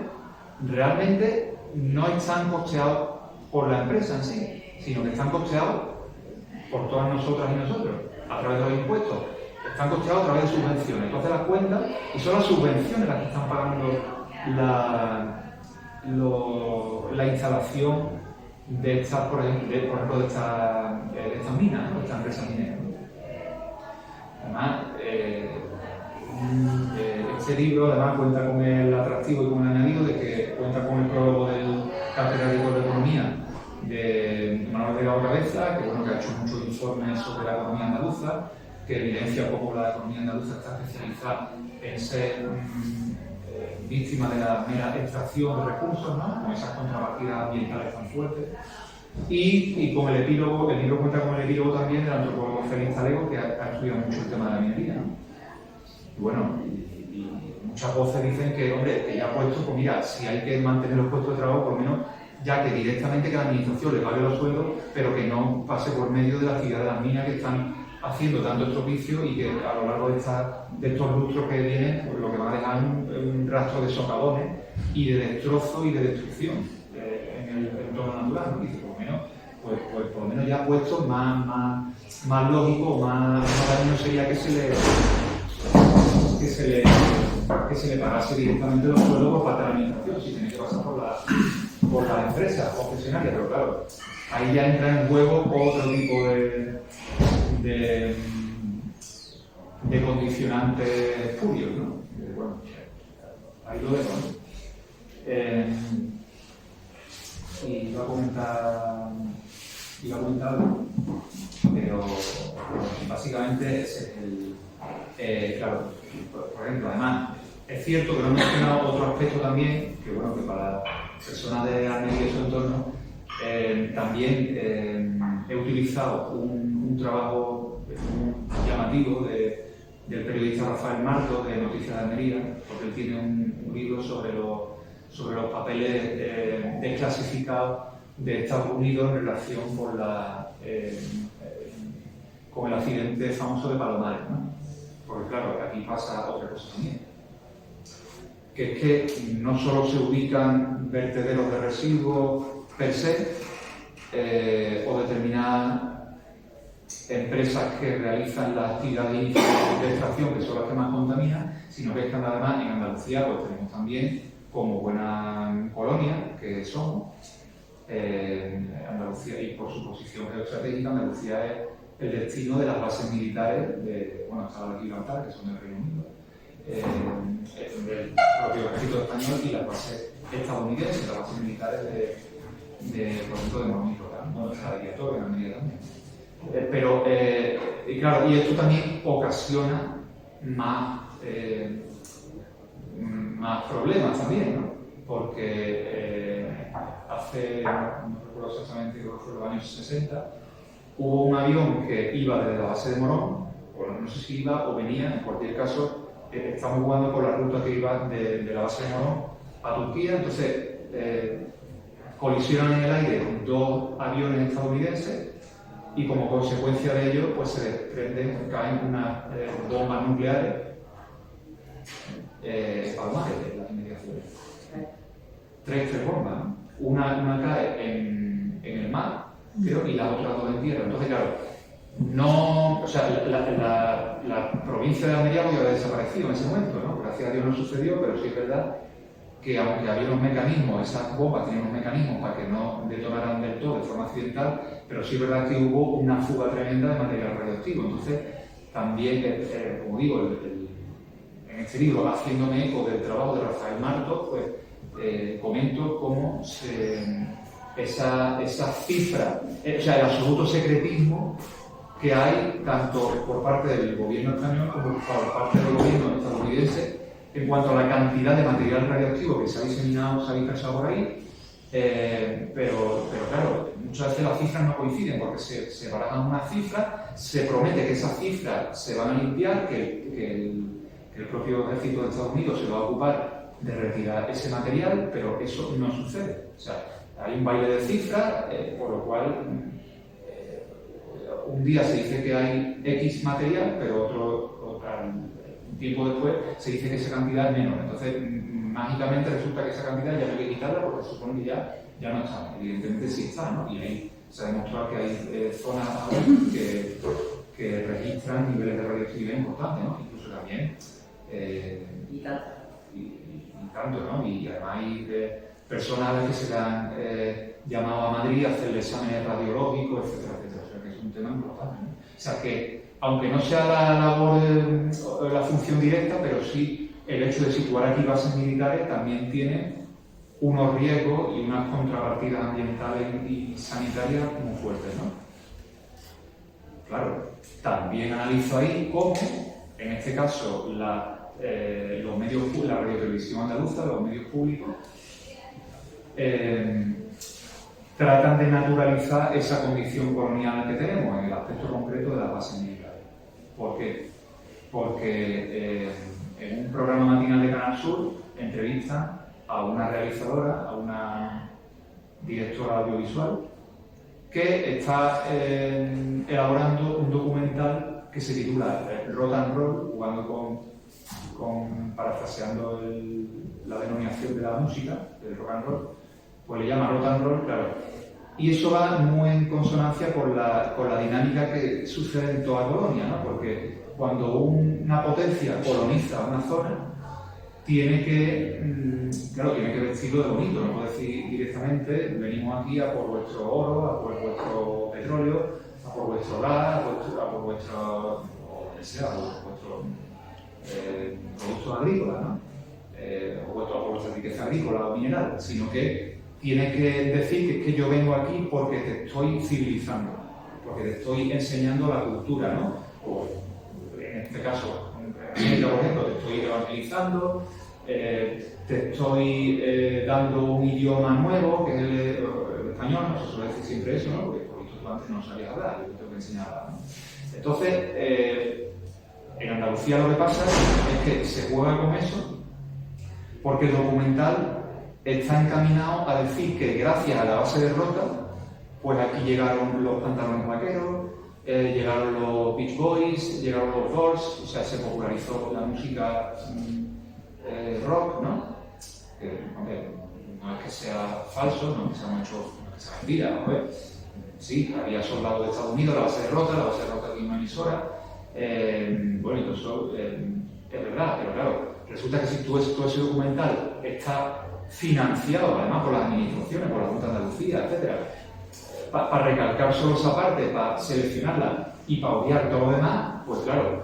realmente no están costeados por la empresa en sí, sino que están costeados por todas nosotras y nosotros, a través de los impuestos. Están costeados a través de subvenciones. Entonces las cuentas, y son las subvenciones las que están pagando la instalación de estas, por ejemplo, de estas minas, ¿no? De estas empresas mineras. Además, este libro además cuenta con el atractivo y con el añadido de que cuenta con el prólogo del catedrático de Economía de Manuel Delgado Cabeza, que ha hecho muchos informes sobre la economía andaluza, que evidencia cómo la economía andaluza está especializada en ser víctima de la mera extracción de recursos, ¿no? Con esas contrapartidas ambientales tan fuertes. Y con el epílogo, el libro cuenta con el epílogo también del antropólogo Félix Talego, que ha estudiado mucho el tema de la minería, ¿no? Y bueno, y muchas voces dicen que, hombre, que ya ha puesto, pues mira, si hay que mantener los puestos de trabajo, por lo menos ya que directamente que la administración le pague los sueldos, pero que no pase por medio de la actividad de las minas que están haciendo tanto estropicio y que a lo largo de estos lustros que vienen, pues lo que va a dejar un rastro de socavones y de destrozo y de destrucción en el entorno natural, ¿no? Y dice, por lo menos ya puestos más lógico, más daño sería que se le pagase directamente los sueldos por parte de la administración, si tiene que pasar por las empresas concesionarias, pero claro, ahí ya entra en juego otro tipo de condicionantes espurios, ¿no? Bueno, ahí lo dejo, ¿no? Y iba a comentar algo, pero básicamente ese es claro, por ejemplo, además, es cierto que no he mencionado otro aspecto también, que bueno, que para personas de Almería y su entorno, también he utilizado un trabajo llamativo del periodista Rafael Marto, de Noticias de Almería, porque él tiene un libro sobre los papeles desclasificados de Estados Unidos en relación con el accidente famoso de Palomares, ¿no? Porque claro, aquí pasa otra cosa también, que es que no solo se ubican vertederos de residuos per se, o determinadas empresas que realizan las actividades de extracción, que son las que más contaminan, sino que es que además en Andalucía pues tenemos también, como buena colonia que somos, Andalucía, y por su posición geoestratégica, Andalucía es el destino de las bases militares está la de Gibraltar, que son del Reino Unido, del propio ejército español, y las bases estadounidenses, las bases militares por ejemplo, de Mormícola, ¿no? Está de Guiator, en Almería también. Y claro, y esto también ocasiona más problemas también, ¿no? Porque no recuerdo exactamente, creo que fue en los años 60, hubo un avión que iba desde la base de Morón, no sé si iba o venía, en cualquier caso, estamos jugando por la ruta que iba de la base de Morón a Turquía, entonces colisionan en el aire dos aviones estadounidenses y como consecuencia de ello pues se desprenden, caen unas bombas nucleares Palomares, en las inmediaciones. Tres bombas, ¿no? Una cae en el mar, creo, y las otras dos en tierra. Entonces, claro, la provincia de Almería podía haber desaparecido en ese momento, ¿no? Gracias a Dios no sucedió, pero sí es verdad que aunque había unos mecanismos, esas bombas tenían unos mecanismos para que no detonaran del todo de forma accidental, pero sí es verdad que hubo una fuga tremenda de material radioactivo. Entonces, también, como digo, en este libro, haciéndome eco del trabajo de Rafael Marto, pues comento cómo esa cifra, el absoluto secretismo que hay tanto por parte del gobierno español como por parte del gobierno estadounidense en cuanto a la cantidad de material radioactivo que se ha diseminado, se ha dispersado por ahí, pero claro, muchas veces las cifras no coinciden porque se barajan unas cifras, se promete que esas cifras se van a limpiar, que el propio ejército de Estados Unidos se va a ocupar de retirar ese material, pero eso no sucede. O sea, hay un baile de cifras, por lo cual un día se dice que hay X material, pero un tiempo después se dice que esa cantidad es menor. Entonces, mágicamente resulta que esa cantidad ya no hay que quitarla porque se supone que ya no está. Evidentemente sí está, ¿no? Y ahí se ha demostrado que hay zonas aún que registran niveles de radioactividad importantes, ¿no? Incluso también... y tanto. Y tanto, ¿no? Y además hay personas a las que se le han llamado a Madrid a hacer exámenes radiológicos, etcétera, etcétera. O sea que es un tema importante, ¿no? O sea que, aunque no sea la labor, la función directa, pero sí el hecho de situar aquí bases militares también tiene unos riesgos y unas contrapartidas ambientales y sanitarias muy fuertes, ¿no? Claro, también analizo ahí cómo, en este caso, los medios, la radiotelevisión andaluza, los medios públicos, tratan de naturalizar esa condición colonial que tenemos en el aspecto concreto de las bases militares. ¿Por qué? Porque en un programa matinal de Canal Sur entrevistan a una realizadora, a una directora audiovisual, que está elaborando un documental que se titula Rock and Roll, jugando parafraseando la denominación de la música, del rock and roll, pues le llama rock and roll, claro. Y eso va muy en consonancia con la dinámica que sucede en toda colonia, ¿no? Porque cuando una potencia coloniza una zona, tiene que vestirlo de bonito, no puede decir directamente, venimos aquí a por vuestro oro, a por vuestro petróleo, a por vuestro gas, a por vuestro, o que sea, vuestro productos agrícolas, ¿no? O por vuestra riqueza agrícola o mineral, sino que tiene que decir que yo vengo aquí porque te estoy civilizando, porque te estoy enseñando la cultura, ¿no? O en este caso, por ejemplo, te estoy evangelizando, te estoy dando un idioma nuevo, que es el español, no se suele decir siempre eso, ¿no? Porque por esto tú antes no sabías hablar, yo te tengo que enseñar a hablar, ¿no? Entonces, en Andalucía lo que pasa es que se juega con eso porque el documental está encaminado a decir que gracias a la base de Rota, pues aquí llegaron los pantalones vaqueros, llegaron los Beach Boys, llegaron los Doors, o sea, se popularizó la música rock, ¿no? No es que sea falso, no es que sea mentira, ¿no? Sí, había soldados de Estados Unidos, la base de Rota tiene una emisora. Bueno, y todo eso es verdad, pero claro, resulta que si todo ese documental está financiado además por las administraciones, por la Junta de Andalucía, etc., para recalcar solo esa parte, para seleccionarla y para obviar todo lo demás, pues claro,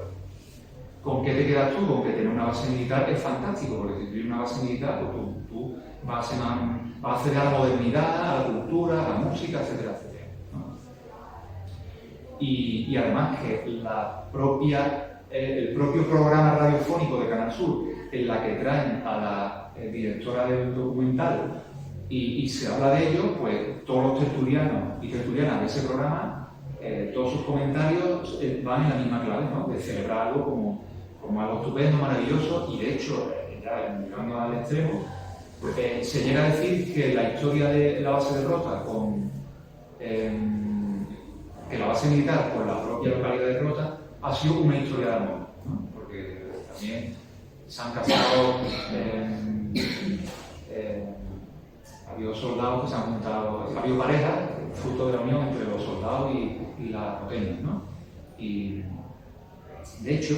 ¿con qué te quedas tú? Con que tener una base militar es fantástico, porque si tienes una base militar, pues tú vas a acceder a la modernidad, a la cultura, a la música, etcétera, etcétera, ¿no? Y además que el propio programa radiofónico de Canal Sur, en la que traen a la directora del documental y se habla de ello, pues todos los tertulianos y tertulianas de ese programa, todos sus comentarios van en la misma clave, ¿no? De celebrar algo como algo estupendo, maravilloso, y de hecho, ya llegando al extremo, se llega a decir que la historia de la base de Rota que la base militar por la propia localidad de Rota ha sido una historia de amor, ¿no? Porque también se han casado, ha habido soldados que se han juntado, ha habido parejas fruto de la unión entre los soldados y las potencias, ¿no? Y de hecho,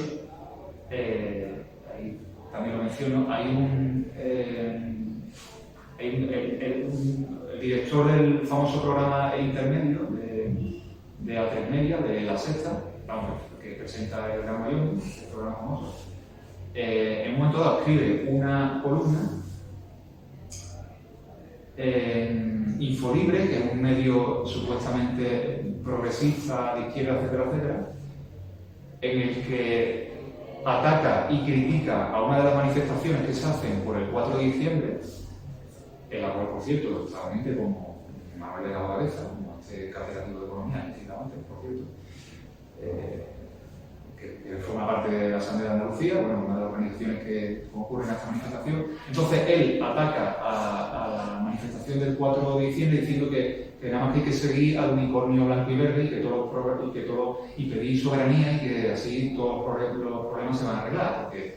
ahí también lo menciono, el director del famoso programa El Intermedio de A3 Media, de La Sexta, que presenta el Gran Mayón, el programa famoso, en un momento dado escribe una columna en Infolibre, que es un medio supuestamente progresista, de izquierda, etcétera, etcétera, en el que ataca y critica a una de las manifestaciones que se hacen por el 4 de diciembre, en la cual, por cierto, estaba gente como Manuel de la Cabeza, como este catedrático de Economía, antes, por cierto, que forma parte de la Asamblea de Andalucía, bueno, una de las organizaciones que concurren a esta manifestación. Entonces él ataca a la manifestación del 4 de diciembre diciendo que nada más que hay que seguir al unicornio blanco y verde y pedir soberanía y que así todos los problemas se van a arreglar, porque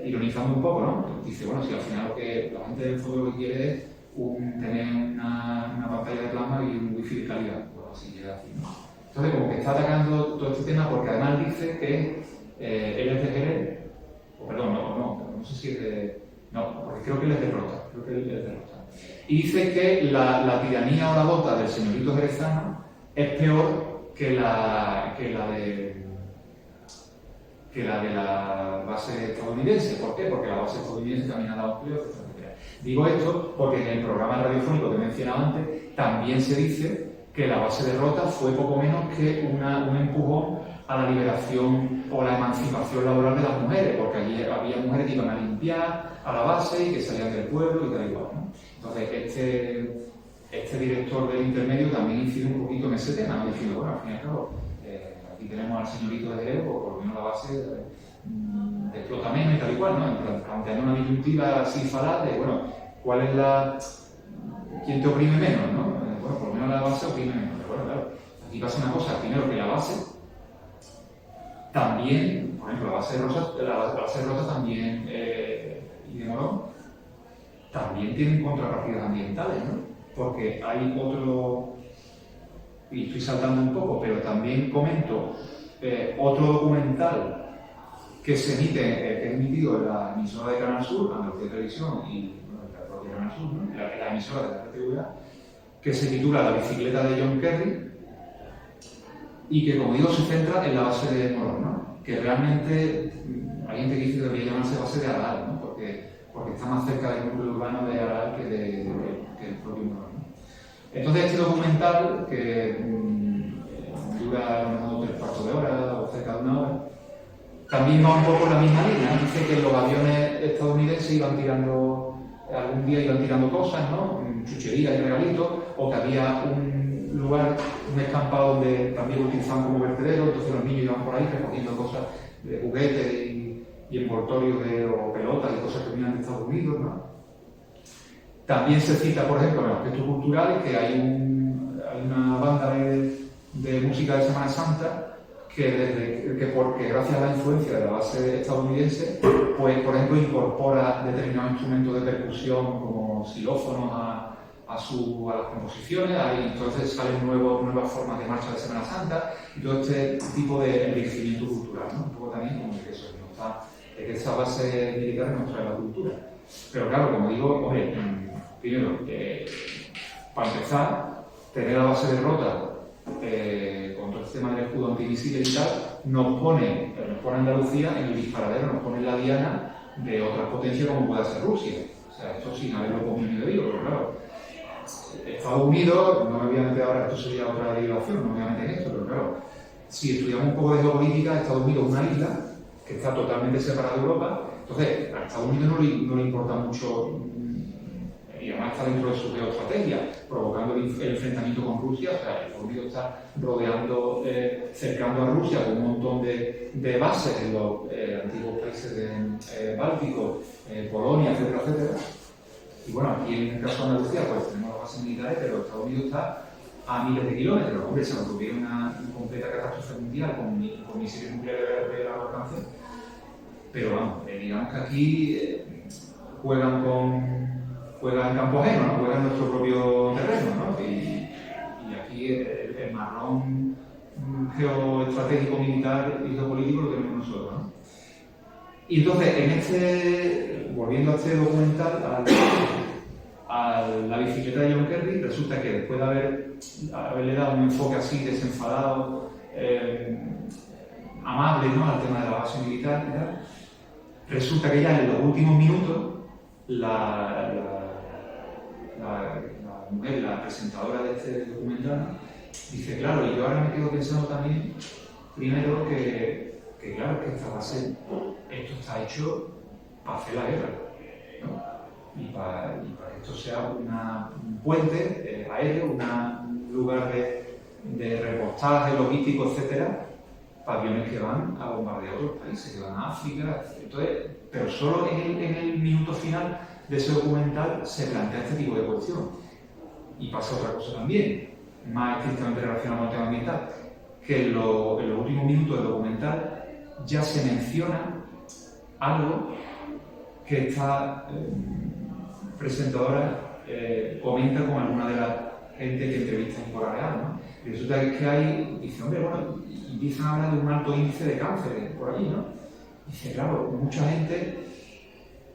ironizando un poco, ¿no? Dice, bueno, si al final lo que la gente del fondo lo que quiere es tener una pantalla de plasma y un wifi de calidad, pues así llega así, ¿no? Entonces, como que está atacando todo este tema porque además dice que él es de Jerez, o perdón, no sé si es de... No, porque creo que él es de Rota, Y dice que la tiranía o la bota del señorito jerezano es peor que la de la base estadounidense. ¿Por qué? Porque la base estadounidense también ha dado empleo, etc. Digo esto porque en el programa radiofónico que he mencionado antes también se dice que la base de Rota fue poco menos que un empujón a la liberación o la emancipación laboral de las mujeres, porque allí había mujeres que iban a limpiar a la base y que salían del pueblo y tal igual, ¿no? Entonces, este director del intermedio también incide un poquito en ese tema, ¿no? Diciendo, bueno, al fin y al cabo, aquí tenemos al señorito de Jerez, por lo menos la base de explota menos y tal igual, ¿no? Planteando una disyuntiva así falaz de, bueno, ¿cuál es la... ¿quién te oprime menos, no? Bueno, por lo menos la base oprime menos, pero bueno, claro, aquí pasa una cosa, primero que la base también, por ejemplo, la base de Rota también, y de Morón, también tienen contrapartidas ambientales, ¿no? Porque hay otro, y estoy saltando un poco, pero también comento otro documental que se emite, que es emitido en la emisora de Canal Sur, Andalucía Televisión y la propia Canal Sur, ¿no? la emisora de la RTV, que se titula La bicicleta de John Kerry y que, como digo, se centra en la base de Morón, ¿no? Que realmente hay gente que dice que debería llamarse base de Aral, ¿no? Porque está más cerca del núcleo urbano de Aral que el propio Morón, ¿no? Entonces, este documental, que dura a lo mejor 3/4 de hora o cerca de una hora, también va un poco en la misma línea. Dice que los aviones estadounidenses algún día iban tirando cosas, ¿no? Chucherías y regalitos, o que había un lugar, un escampado donde también lo utilizaban como vertedero, entonces los niños iban por ahí recogiendo cosas de juguetes y envoltorios o pelotas y cosas que venían de Estados Unidos, ¿no? También se cita, por ejemplo, en los aspectos culturales, que hay una banda de música de Semana Santa porque gracias a la influencia de la base estadounidense, pues por ejemplo incorpora determinados instrumentos de percusión como xilófonos a las composiciones, entonces salen nuevas formas de marcha de Semana Santa y todo este tipo de enriquecimiento cultural, ¿no? Un poco también como que eso, que esa base militar nos trae la cultura. Pero claro, como digo, hombre, primero, para empezar, tener la base de Rota con todo el tema del escudo antimisiles y tal, nos pone a Andalucía en el disparadero, nos pone en la diana de otras potencias como pueda ser Rusia. O sea, esto sin haberlo comido ni bebido, pero claro, Estados Unidos, no me voy a meter ahora, esto sería otra derivación, no me voy a meter en esto, pero claro, si estudiamos un poco de geopolítica, Estados Unidos es una isla que está totalmente separada de Europa, entonces a Estados Unidos no le importa mucho, y además está dentro de su geoestrategia, provocando el enfrentamiento con Rusia. O sea, Estados Unidos está rodeando, cercando a Rusia con un montón de bases en los antiguos países bálticos, Polonia, etcétera, etcétera. Y bueno, aquí en el caso de Andalucía, pues tenemos las bases militares, pero Estados Unidos está a miles de kilómetros. Hombre, se nos tuviera una completa catástrofe mundial con misiles nucleares de largo alcance. Pero vamos, digamos que aquí juegan en campo ajeno, ¿no? Juegan en nuestro propio terreno, ¿no? Y aquí el marrón geoestratégico, militar y geopolítico lo tenemos nosotros, ¿no? Y entonces, volviendo a este documental, a la bicicleta de John Kerry, resulta que después de haberle dado un enfoque así desenfadado, amable, ¿no?, al tema de la base militar y tal, resulta que ya en los últimos minutos la mujer, la presentadora de este documental, dice, claro, y yo ahora me quedo pensando también, primero que claro, que esta base, esto está hecho para hacer la guerra, ¿no? Y para que esto sea un puente aéreo, un lugar de repostaje logístico, etcétera, aviones que van a bombardear otros países, que van a África. Entonces, pero solo en el minuto final de ese documental se plantea este tipo de cuestión. Y pasa otra cosa también, más estrictamente relacionada con el tema ambiental, que en los últimos minutos del documental ya se menciona algo que esta presentadora comenta con alguna de las gente que entrevista en Hora Real, ¿no? Y resulta que dice, hombre, bueno, y empiezan a hablar de un alto índice de cáncer por allí, ¿no? Dice, claro, mucha gente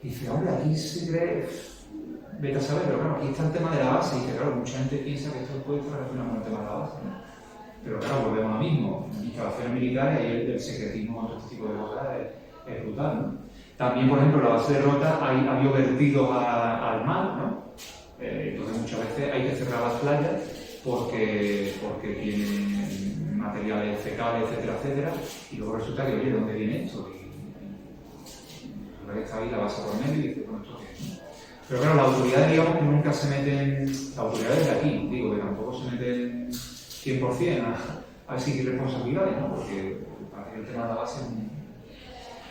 dice, hombre, aquí se cree, vete a saber, pero claro, aquí está el tema de la base, y dice, claro, mucha gente piensa que esto puede estar relacionado con el tema de la base, ¿no? Pero claro, volvemos a lo mismo, instalaciones militares y el secretismo con todo este tipo de cosas es brutal, ¿no? También, por ejemplo, la base de Rota ha habido vertidos al mar, ¿no? Entonces muchas veces hay que cerrar las playas porque tienen materiales fecales, etcétera, etcétera, y luego resulta que, oye, ¿de dónde viene esto? Y la que está ahí la base por medio y dice, bueno, ¿esto qué es? Pero claro, las autoridades, digamos, que nunca se meten, las autoridades de aquí, digo, que tampoco se meten 100% a exigir responsabilidades, ¿no? Porque para que el tema de la base es un...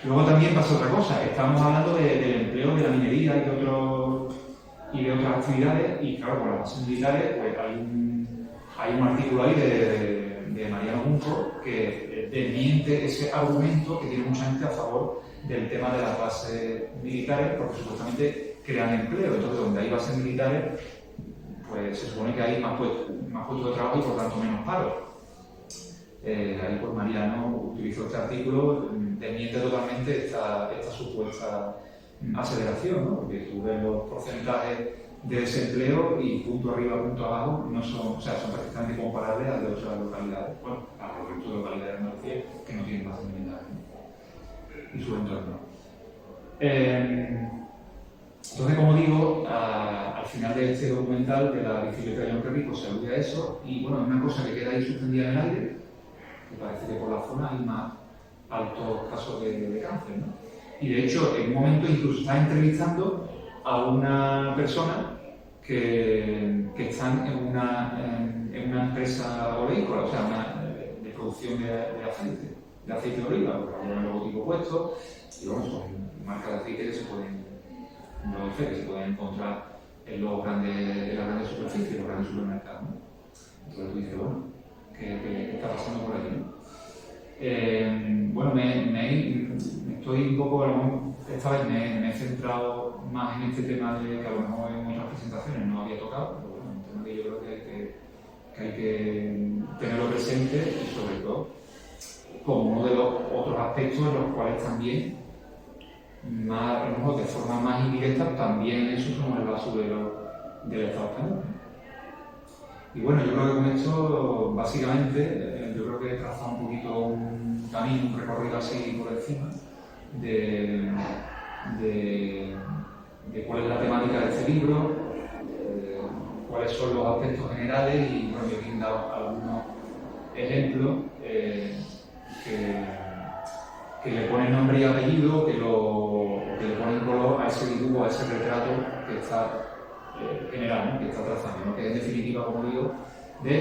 Luego también pasa otra cosa, estamos hablando del empleo de la minería y de otras actividades, y claro, con las bases militares pues hay un artículo ahí de Mariano Junco que desmiente ese argumento que tiene mucha gente a favor del tema de las bases militares, porque supuestamente crean empleo. Entonces, donde hay bases militares, pues se supone que hay más puestos de trabajo y por tanto menos paro. Ahí pues Mariano utilizó este artículo, desmiente totalmente esta supuesta aceleración, ¿no? Porque tú ves los porcentajes de desempleo y punto arriba, punto abajo, no son, o sea, son perfectamente comparables a de otras localidades, bueno, a los resto de localidades de Andalucía que no tienen bases militares, ¿no? Y su entorno. Entonces, como digo, al final de este documental de la bicicleta de John Kerry, pues se alude a eso, y bueno, es una cosa que queda ahí suspendida en el aire, que parece que por la zona hay más altos casos de cáncer, ¿no? Y de hecho, en un momento incluso está entrevistando a una persona que está en una empresa oleícola, o sea, de producción de aceite de oliva, porque hay un logotipo puesto, y bueno, son marcas de aceite que se pueden encontrar en las grandes superficies, los grandes supermercados, ¿no? Entonces tú dices, bueno, ¿qué está pasando por allí, ¿no? Bueno, estoy un poco, esta vez me he centrado más en este tema que a lo mejor en otras presentaciones no había tocado, pero bueno, un tema que yo creo que hay que tenerlo presente y sobre todo como uno de los otros aspectos en los cuales también, a lo mejor de forma más indirecta, también eso somos el basurero del Estado español. Y bueno, yo creo que con esto, básicamente, yo creo que he trazado un poquito un camino, un recorrido así por encima de cuál es la temática de este libro, cuáles son los aspectos generales y bueno, yo he dado algunos ejemplos que le ponen nombre y apellido, que le ponen color a ese dibujo, a ese retrato que está general, ¿no? Que está trazando, ¿no? Que es en definitiva, como digo, de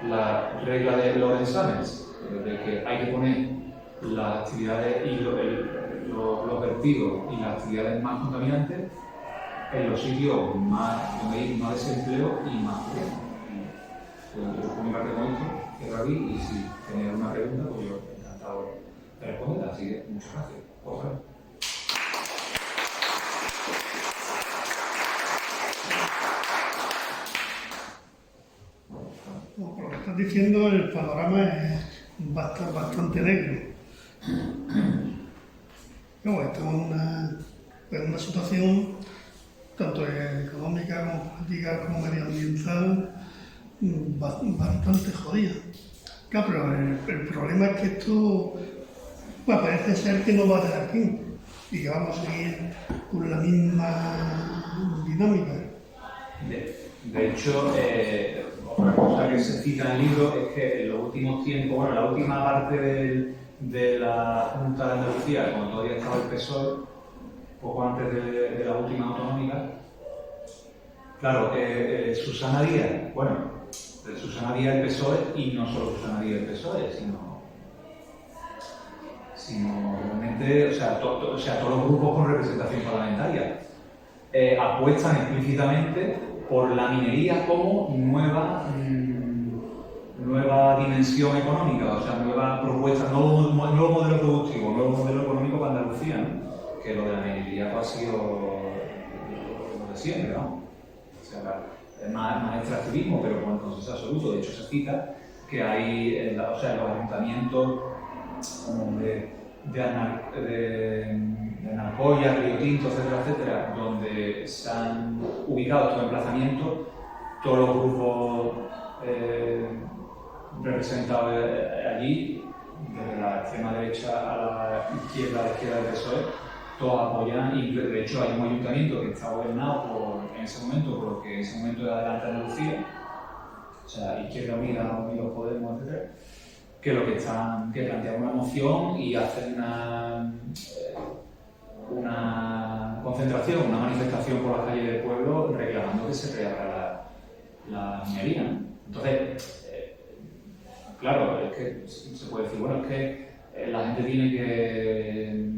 la regla de Lorentz-Sammels, de que hay que poner las actividades y los vertidos y las actividades más contaminantes en los sitios donde hay más desempleo y más pobreza. Pues yo por mi parte con esto, quedo aquí, y si tenéis alguna pregunta, pues yo encantado de responderla, así que muchas gracias. Otra vez. Por lo que estás diciendo, el panorama es bastante negro. Luego, estamos en una situación tanto económica como política como medioambiental bastante jodida. Claro, pero el problema es que esto parece ser que no va a tener fin y que vamos a seguir con la misma dinámica. De hecho, otra cosa que se cita en el libro es que en los últimos tiempos, bueno, la última parte de la Junta de Andalucía, cuando todavía estaba el PSOE, poco antes de la última autonómica, claro, Susana Díaz, bueno, Susana Díaz del PSOE, y no solo Susana Díaz del PSOE, sino gente, o sea, todos los grupos con representación parlamentaria, apuestan explícitamente por la minería como nueva dimensión económica, o sea, nueva propuesta, nuevo modelo productivo, nuevo modelo económico para Andalucía, ¿no? Que lo de la minería pues, ha sido lo de siempre, ¿no? O sea, es más extractivismo, pero con el consenso absoluto. De hecho, se cita que hay, en los ayuntamientos de Anarcoya, Río Tinto, etcétera, etcétera, donde se han ubicado estos emplazamientos, todos los grupos representados allí, desde la extrema derecha a la izquierda del PSOE, todos apoyan, y de hecho hay un ayuntamiento que está gobernado en ese momento por lo que en ese momento era Adelante Andalucía, o sea, Izquierda Unida, Unidos Podemos, etc., que plantean una moción y hacen una concentración, una manifestación por las calles del pueblo reclamando que se reabra la minería, ¿no? Entonces, claro, es que se puede decir, bueno, es que la gente tiene que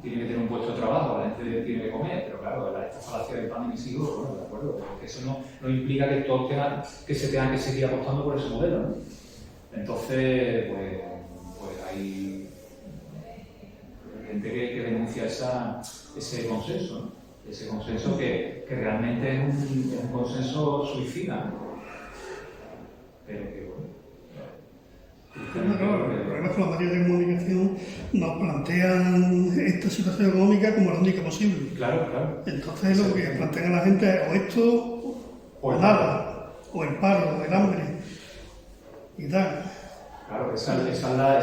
tener un puesto de trabajo, la gente tiene que comer, pero claro, esta falacia del pan y siglo, bueno, de acuerdo, porque eso no implica que todos se tengan que seguir apostando por ese modelo, ¿no? Entonces, pues hay gente que denuncia ese consenso, ¿no? Ese consenso que realmente es un consenso suicida, ¿no? Pero que bueno. Claro, el problema es que los medios de comunicación nos plantean esta situación económica como la única posible. Claro, claro. Entonces lo que plantean a la gente es o esto o nada, o el paro, o el hambre y tal. Claro, ese es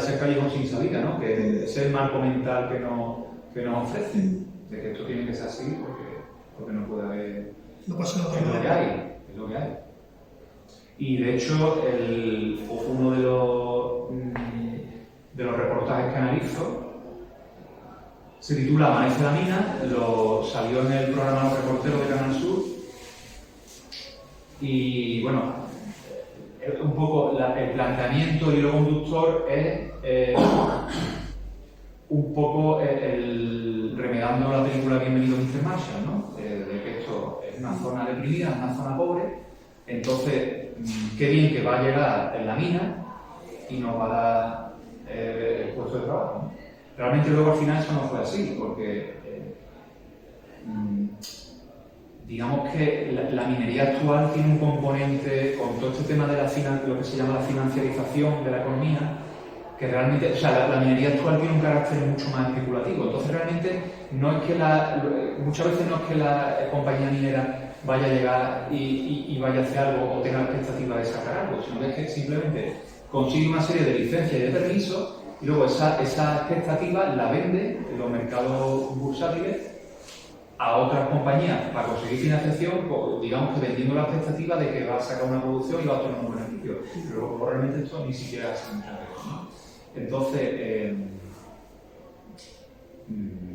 el callejón sin salida, ¿no? Que es el marco mental que nos ofrecen, de que esto tiene que ser así porque no puede haber... No pasa nada. Es lo que hay. Y de hecho, uno de los reportajes que analizo se titula Amanece la mina, salió en el programa Los Reporteros de Canal Sur. Y bueno, un poco el planteamiento, el hilo conductor es un poco remedando la película Bienvenido Mr. Marshall, ¿no? De que esto es una zona deprimida, es una zona pobre. Entonces, qué bien que va a llegar en la mina y nos va a dar el puesto de trabajo, ¿no? Realmente luego al final eso no fue así, porque digamos que la minería actual tiene un componente, con todo este tema de lo que se llama la financiarización de la economía, que realmente, o sea, la minería actual tiene un carácter mucho más especulativo. Entonces realmente no es que muchas veces no es que la compañía minera vaya a llegar y vaya a hacer algo o tenga la expectativa de sacar algo, sino que es que simplemente consigue una serie de licencias y de permisos y luego esa expectativa la vende en los mercados bursátiles a otras compañías para conseguir financiación, digamos que vendiendo la expectativa de que va a sacar una producción y va a obtener un beneficio. Pero luego realmente esto ni siquiera hace muchas veces, ¿no? Entonces,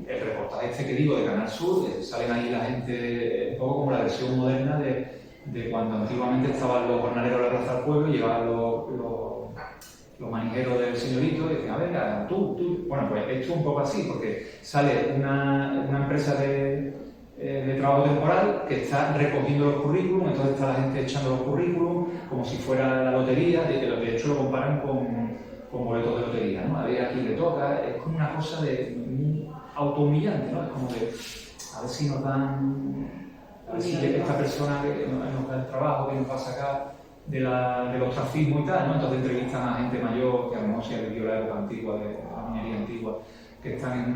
el reportaje este que digo de Canal Sur, salen ahí la gente, un poco como la versión moderna de cuando antiguamente estaban los jornaleros de la Plaza del Pueblo y llegaban los manijeros del señorito y decían, a ver, tú. Bueno, pues esto es un poco así, porque sale una empresa de trabajo temporal que está recogiendo los currículums, entonces está la gente echando los currículums como si fuera la lotería, de hecho lo comparan con boletos de lotería, ¿no? A ver a quién le toca, es como una cosa de autohumillante, ¿no? Es como de, a ver si nos dan, a ver si esta persona que nos da el trabajo, que nos va a sacar del ostracismo y tal, ¿no? Entonces entrevistan a gente mayor, que a lo mejor se ha vivido la época antigua, de la minería antigua, que están en un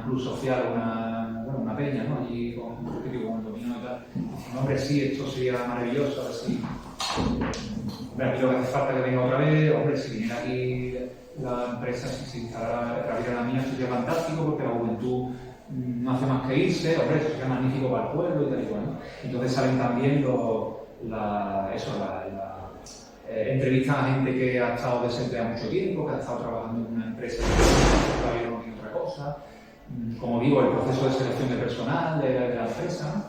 club social, una peña, ¿no? Allí con el dominó y tal. Dicen, hombre, sí, esto sería maravilloso, a ver si... Hombre, aquí lo que hace falta que venga otra vez, hombre, si viniera aquí la empresa, si se instalara la mina, esto sería fantástico, porque la juventud no hace más que irse, hombre, eso sería magnífico para el pueblo y tal y cual, ¿no? Entonces salen también entrevistan a gente que ha estado desempleada mucho tiempo, que ha estado trabajando en una empresa que todavía no tiene otra cosa. Como digo, el proceso de selección de personal de la empresa, ¿no?